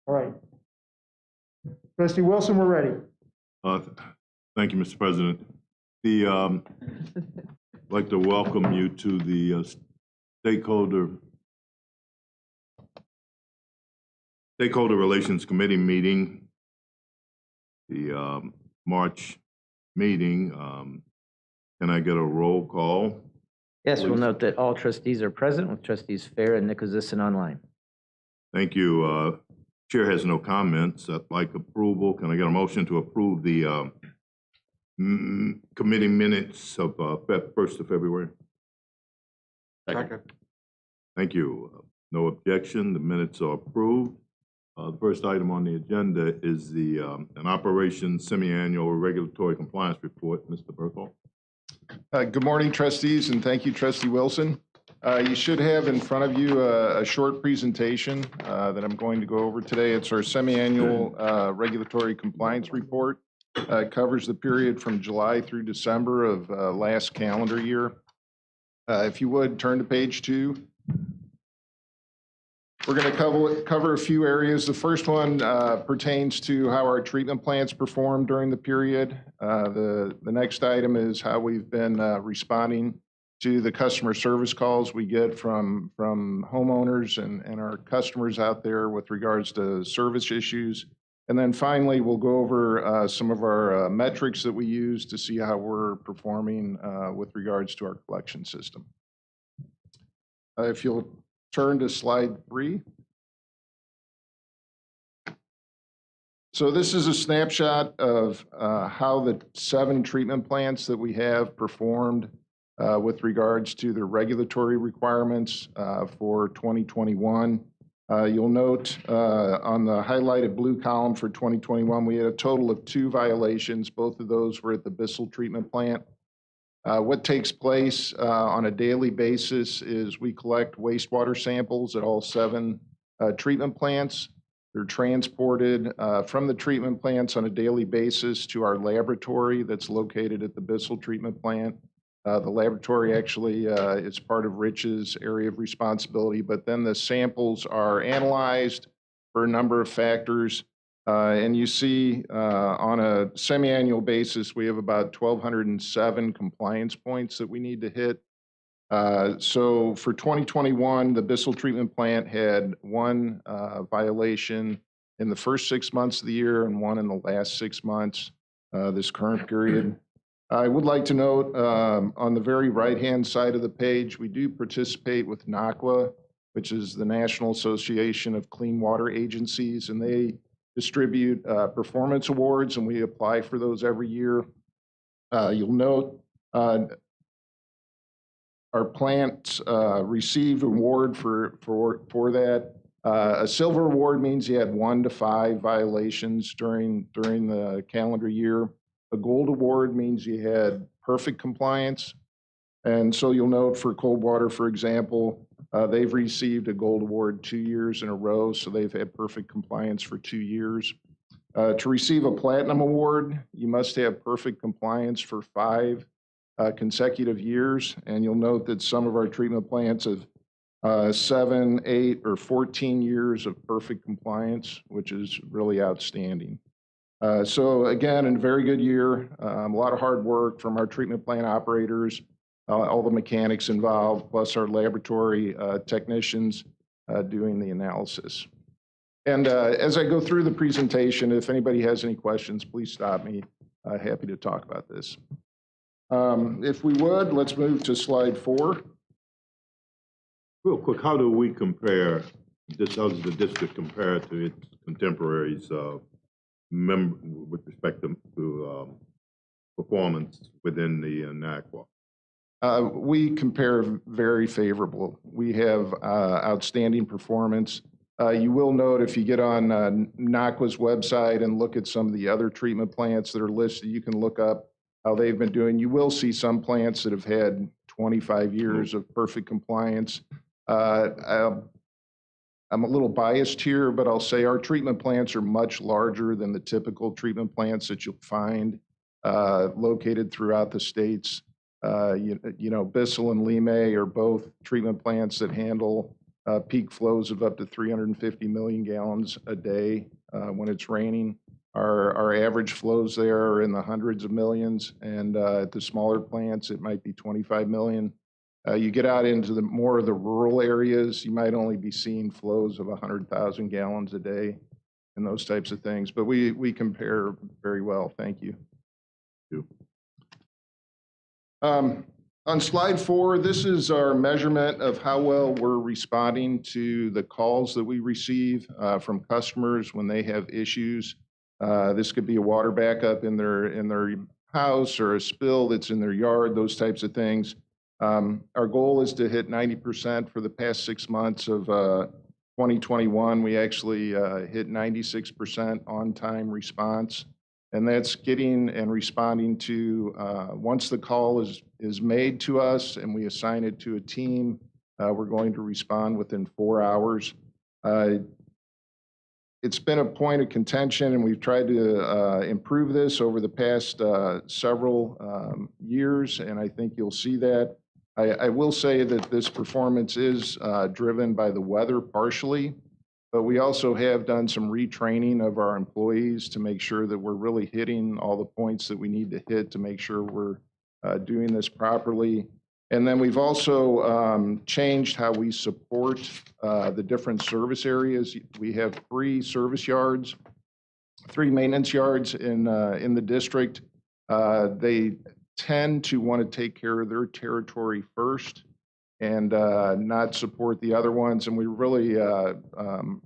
All right. Trustee Wilson, we're ready. Thank you, Mr. President. I'd like to welcome you to the Stakeholder Relations Committee meeting, the March meeting. Can I get a roll call? Yes, we'll note that all trustees are present with trustees Fair and Nicholasison online. Thank you. Chair has no comments. I'd like approval. Can I get a motion to approve the committee minutes of 1st of February? Second. Thank you. No objection. The minutes are approved. The first item on the agenda is the an operation semi-annual regulatory compliance report. Mr. Berthel. Good morning, trustees, and thank you, Trustee Wilson. You should have in front of you a short presentation that I'm going to go over today. It's our semi-annual regulatory compliance report. It covers the period from July through December of last calendar year. If you would, turn to page 2. We're going to cover a few areas. The first one pertains to how our treatment plants performed during the period. The next item is how we've been responding to the customer service calls we get from homeowners and our customers out there with regards to service issues. And then finally, we'll go over some of our metrics that we use to see how we're performing with regards to our collection system. If you'll turn to slide 3. So this is a snapshot of how the 7 treatment plants that we have performed with regards to the regulatory requirements for 2021. You'll note on the highlighted blue column for 2021, we had a total of 2 violations. Both of those were at the Bissell treatment plant. What takes place on a daily basis is we collect wastewater samples at all 7 treatment plants. They're transported from the treatment plants on a daily basis to our laboratory that's located at the Bissell treatment plant. The laboratory actually is part of Rich's area of responsibility, but then the samples are analyzed for a number of factors. And you see on a semi-annual basis, we have about 1,207 compliance points that we need to hit. So for 2021, the Bissell treatment plant had 1 violation in the first 6 months of the year and 1 in the last 6 months, this current period. I would like to note on the very right-hand side of the page, we do participate with NACWA, which is the National Association of Clean Water Agencies, and they distribute performance awards, and we apply for those every year. You'll note our plant received an award for that. A silver award means you had 1 to 5 violations during the calendar year. A gold award means you had perfect compliance. And so you'll note for Coldwater, for example, they've received a gold award 2 years in a row, so they've had perfect compliance for 2 years. To receive a platinum award, you must have perfect compliance for 5 consecutive years. And you'll note that some of our treatment plants have 7, 8, or 14 years of perfect compliance, which is really outstanding. So again, a very good year, a lot of hard work from our treatment plant operators, all the mechanics involved, plus our laboratory technicians doing the analysis. And as I go through the presentation, if anybody has any questions, please stop me. Happy to talk about this. If we would, let's move to slide 4. Real quick, how do we compare, how does the district compare to its contemporaries with respect to performance within the NACWA? We compare very favorable. We have outstanding performance. You will note if you get on NACWA's website and look at some of the other treatment plants that are listed, you can look up how they've been doing. You will see some plants that have had 25 years of perfect compliance. I'm a little biased here, but I'll say our treatment plants are much larger than the typical treatment plants that you'll find located throughout the states. You know, Bissell and Lime are both treatment plants that handle peak flows of up to 350 million gallons a day when it's raining. Our average flows there are in the hundreds of millions, and at the smaller plants, it might be 25 million. You get out into more of the rural areas, you might only be seeing flows of 100,000 gallons a day and those types of things. But we compare very well. Thank you. On slide 4, this is our measurement of how well we're responding to the calls that we receive from customers when they have issues. This could be a water backup in their house or a spill that's in their yard, those types of things. Our goal is to hit 90% for the past 6 months of 2021. We actually hit 96% on-time response. And that's getting and responding to, once the call is made to us and we assign it to a team, we're going to respond within 4 hours. It's been a point of contention, and we've tried to improve this over the past several years, and I think you'll see that. I will say that this performance is driven by the weather partially, but we also have done some retraining of our employees to make sure that we're really hitting all the points that we need to hit to make sure we're doing this properly. And then we've also changed how we support the different service areas. We have 3 service yards, 3 maintenance yards in the district. They tend to want to take care of their territory first and not support the other ones. And we've really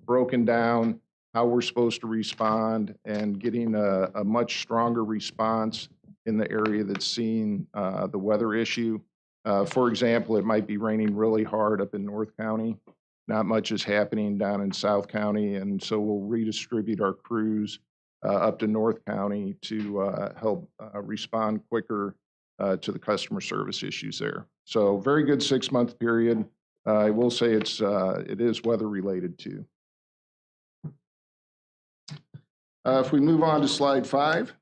broken down how we're supposed to respond and getting a much stronger response in the area that's seeing the weather issue. For example, it might be raining really hard up in North County. Not much is happening down in South County, and so we'll redistribute our crews up to North County to help respond quicker to the customer service issues there. So very good 6-month period. I will say it is weather related too. If we move on to slide 5.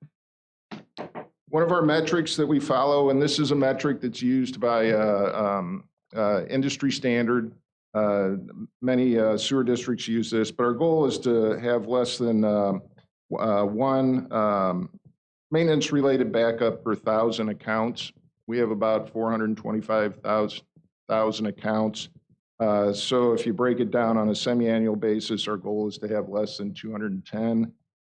One of our metrics that we follow, and this is a metric that's used by industry standard. Many sewer districts use this, but our goal is to have less than 1 maintenance-related backup per 1,000 accounts. We have about 425,000 accounts. So if you break it down on a semi-annual basis, our goal is to have less than 210.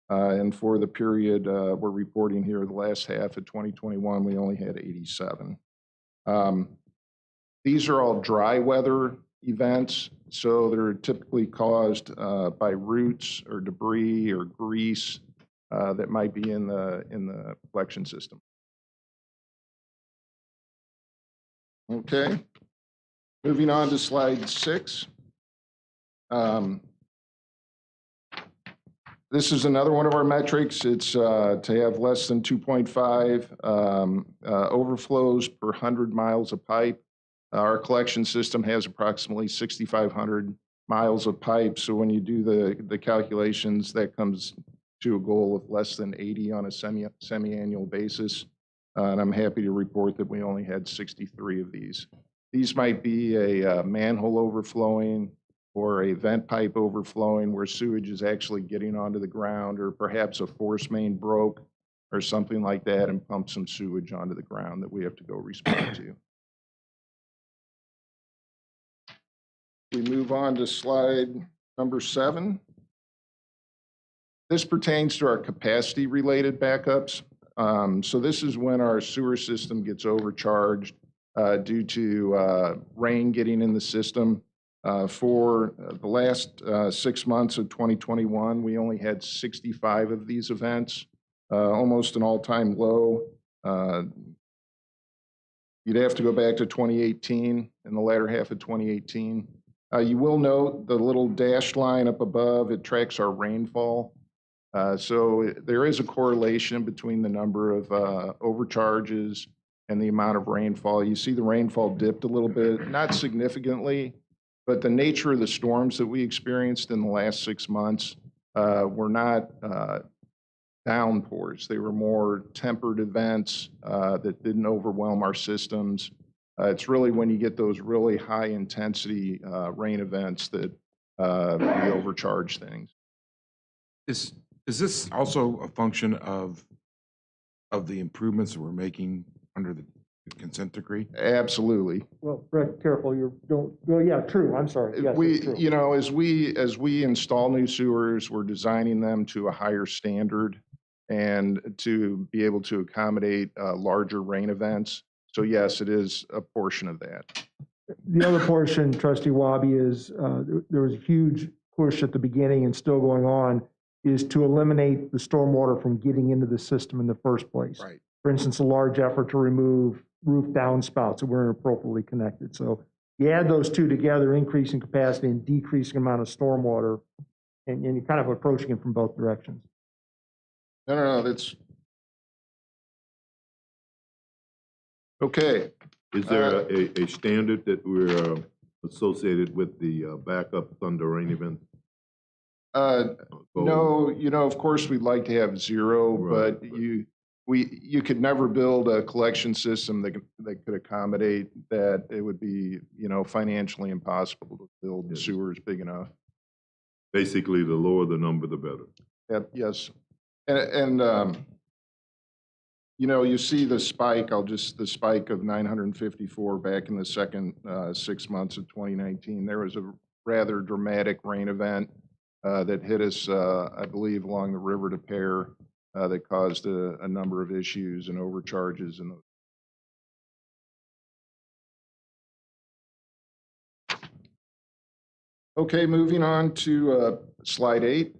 And for the period we're reporting here, the last half of 2021, we only had 87. These are all dry weather events, so they're typically caused by roots or debris or grease that might be in the collection system. Okay, moving on to slide 6. This is another one of our metrics. It's to have less than 2.5 overflows per 100 miles of pipe. Our collection system has approximately 6,500 miles of pipe. So when you do the calculations, that comes to a goal of less than 80 on a semi-annual basis. And I'm happy to report that we only had 63 of these. These might be a manhole overflowing or a vent pipe overflowing where sewage is actually getting onto the ground, or perhaps a force main broke or something like that and pumped some sewage onto the ground that we have to go respond to. We move on to slide number 7. This pertains to our capacity-related backups. So this is when our sewer system gets overcharged due to rain getting in the system. For the last 6 months of 2021, we only had 65 of these events, almost an all-time low. You'd have to go back to 2018, in the latter half of 2018. You will note the little dashed line up above, it tracks our rainfall. So there is a correlation between the number of overcharges and the amount of rainfall. You see the rainfall dipped a little bit, not significantly, but the nature of the storms that we experienced in the last 6 months were not downpours. They were more tempered events that didn't overwhelm our systems. It's really when you get those really high intensity rain events that we overcharge things. Is this also a function of the improvements that we're making under the consent decree? Absolutely. Well, Brett, careful, yeah, true, I'm sorry. Yes, it's true. You know, as we install new sewers, we're designing them to a higher standard and to be able to accommodate larger rain events. So yes, it is a portion of that. The other portion, Trustee Wabi, is there was a huge push at the beginning and still going on, is to eliminate the stormwater from getting into the system in the first place. Right. For instance, a large effort to remove roof downspouts that weren't appropriately connected. So you add those two together, increasing capacity and decreasing amount of stormwater, and you're kind of approaching it from both directions. No, that's okay. Is there a standard that we're associated with the backup thunder rain event? No, of course, we'd like to have zero, Right, but you could never build a collection system that could accommodate that. It would be, financially impossible to build sewers big enough. Basically, the lower the number, the better. Yes. And you see the spike, the spike of 954 back in the second 6 months of 2019. There was a rather dramatic rain event that hit us, I believe, along the river to Pear that caused a number of issues and overcharges. Okay, moving on to slide 8.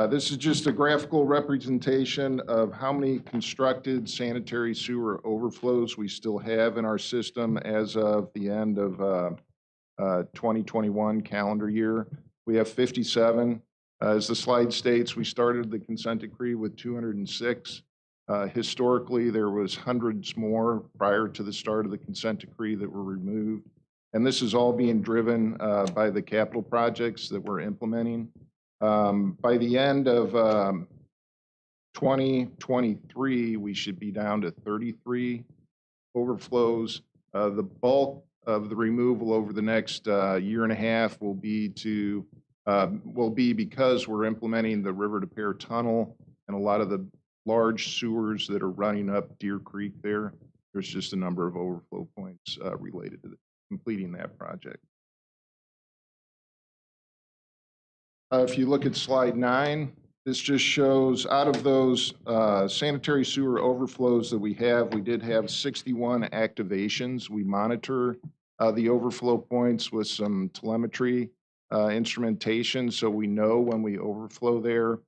This is just a graphical representation of how many constructed sanitary sewer overflows we still have in our system as of the end of 2021 calendar year. We have 57. As the slide states, we started the consent decree with 206. Historically, there was hundreds more prior to the start of the consent decree that were removed. And this is all being driven by the capital projects that we're implementing. By the end of 2023, we should be down to 33 overflows. The bulk of the removal over the next year and a half will be because we're implementing the River to Pear Tunnel and a lot of the large sewers that are running up Deer Creek there. There's just a number of overflow points related to completing that project. If you look at slide 9, this just shows out of those sanitary sewer overflows that we did have 61 activations. We monitor the overflow points with some telemetry instrumentation, so we know when we overflow there.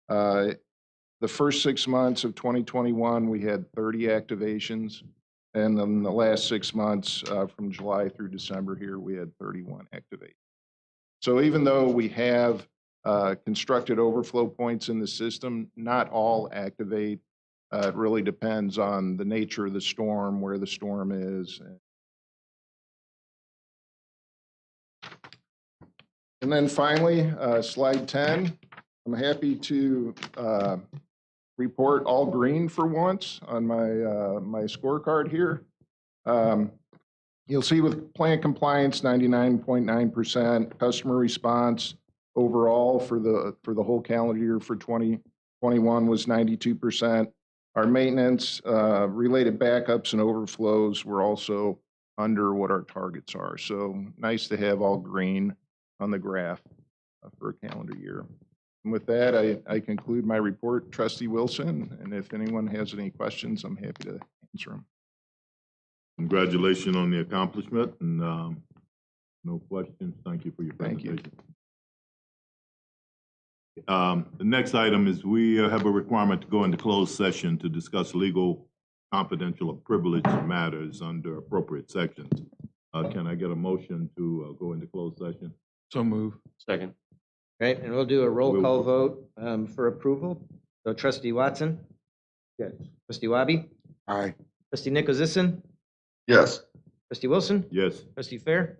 The first 6 months of 2021, we had 30 activations. And then the last 6 months from July through December here, we had 31 activations. So even though we have constructed overflow points in the system, not all activate. It really depends on the nature of the storm, where the storm is. And then finally, slide 10, I'm happy to report all green for once on my scorecard here. You'll see with plan compliance, 99.9%, customer response overall for the whole calendar year for 2021 was 92%. Our maintenance related backups and overflows were also under what our targets are. So nice to have all green on the graph for a calendar year. And with that, I conclude my report, Trustee Wilson, and if anyone has any questions, I'm happy to answer them. Congratulations on the accomplishment, and no questions. Thank you for your presentation. Thank you. The next item is we have a requirement to go into closed session to discuss legal, confidential, or privileged matters under appropriate sections. Can I get a motion to go into closed session? So move. Second. Right, and we'll do a roll call vote for approval. So Trustee Watson? Yes. Trustee Wabi? Aye. Trustee Nicholasison? Yes. Trustee Wilson? Yes. Trustee Fair?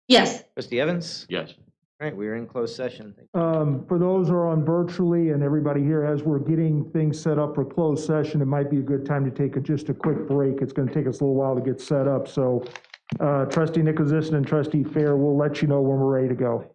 Yes. Trustee Evans? Yes. All right, we are in closed session. Thank you. For those who are on virtually and everybody here, as we're getting things set up for closed session, it might be a good time to take just a quick break. It's going to take us a little while to get set up. So Trustee Nicholasison and Trustee Fair, we'll let you know when we're ready to go.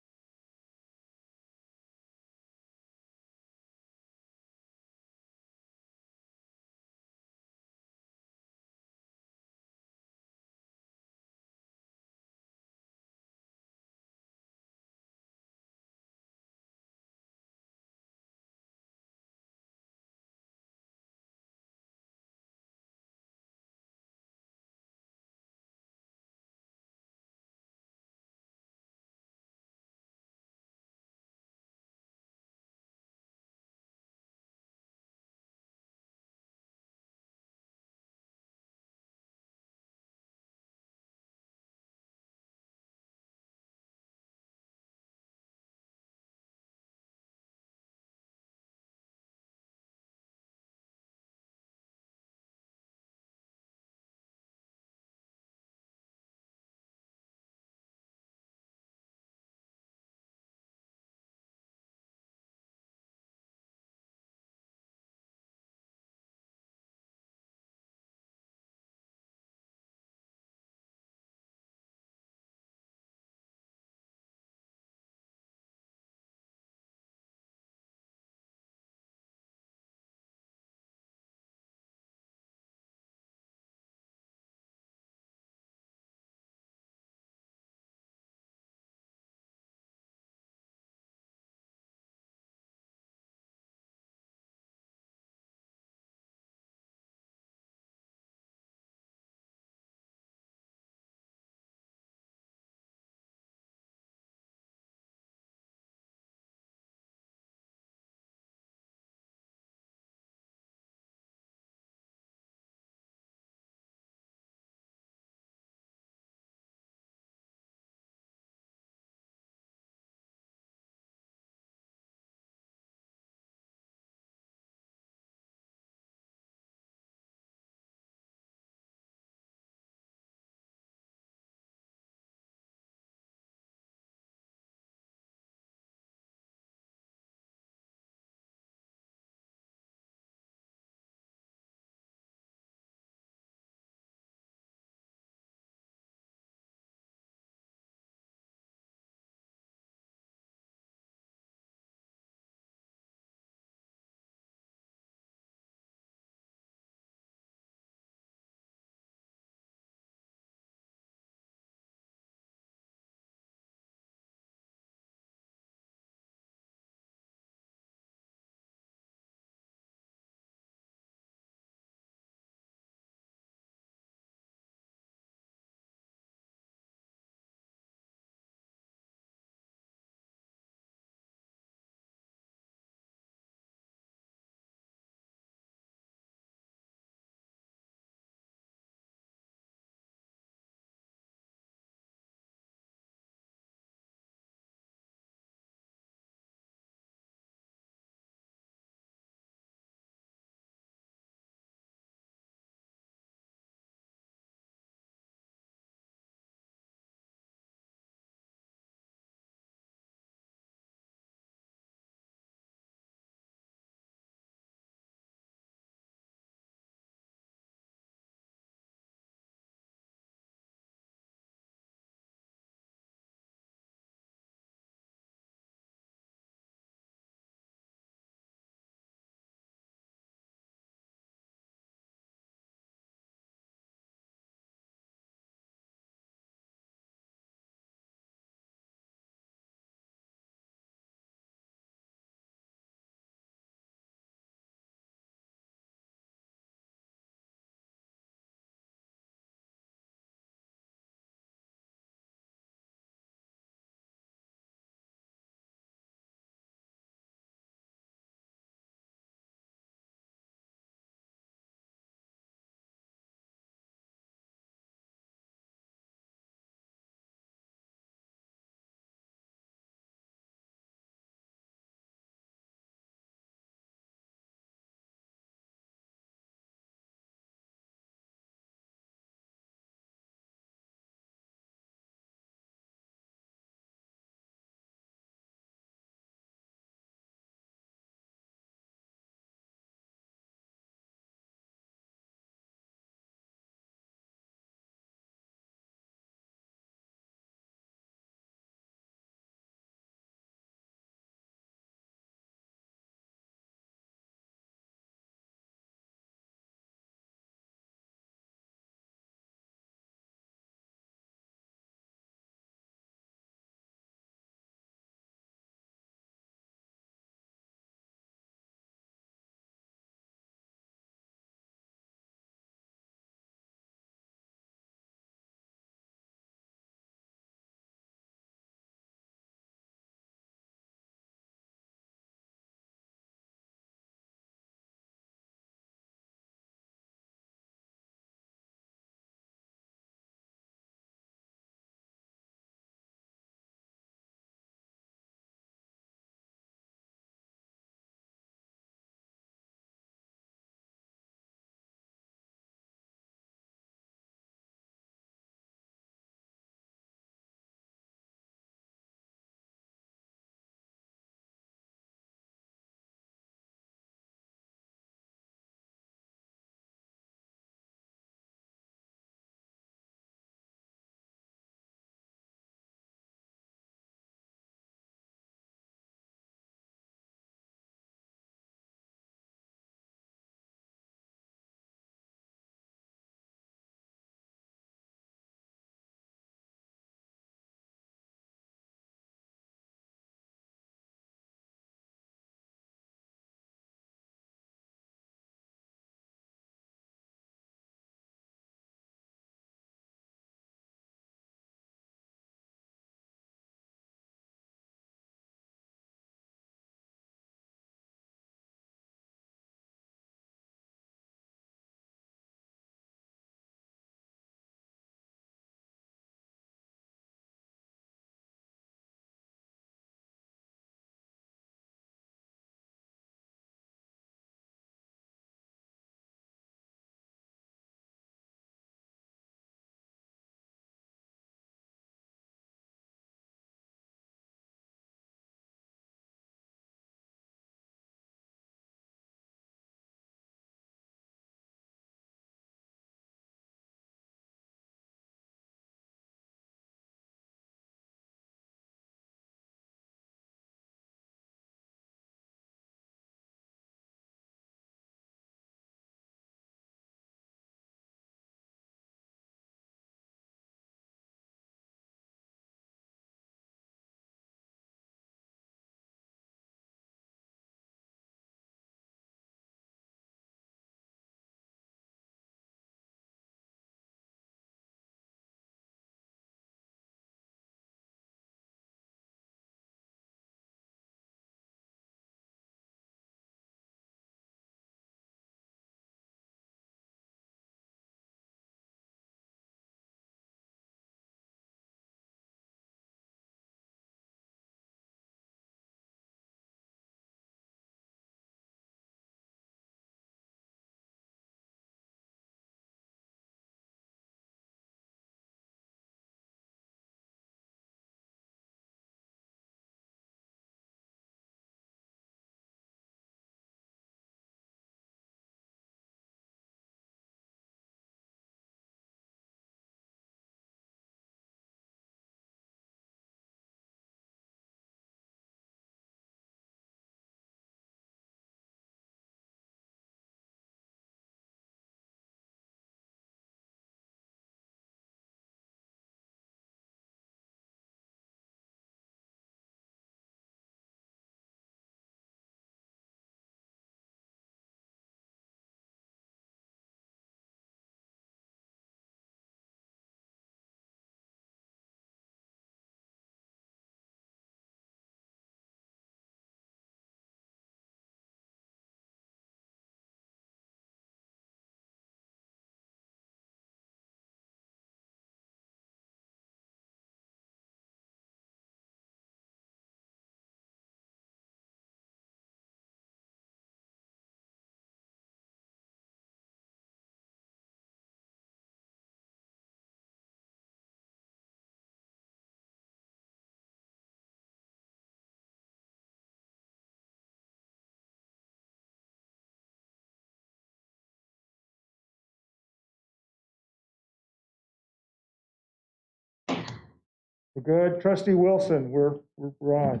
We're good. Trustee Wilson, we're on.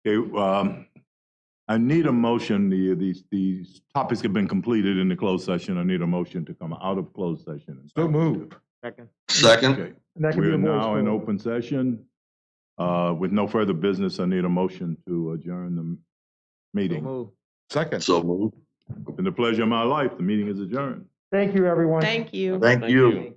Okay, I need a motion, these topics have been completed in the closed session. I need a motion to come out of closed session. So move. Second. Second, Okay, And that can we be are a voice now in vote. open session. With no further business, I need a motion to adjourn the So meeting. move. Second. so moved. It's been the pleasure of my life. The meeting is adjourned. Thank you, everyone. Thank you. Thank you.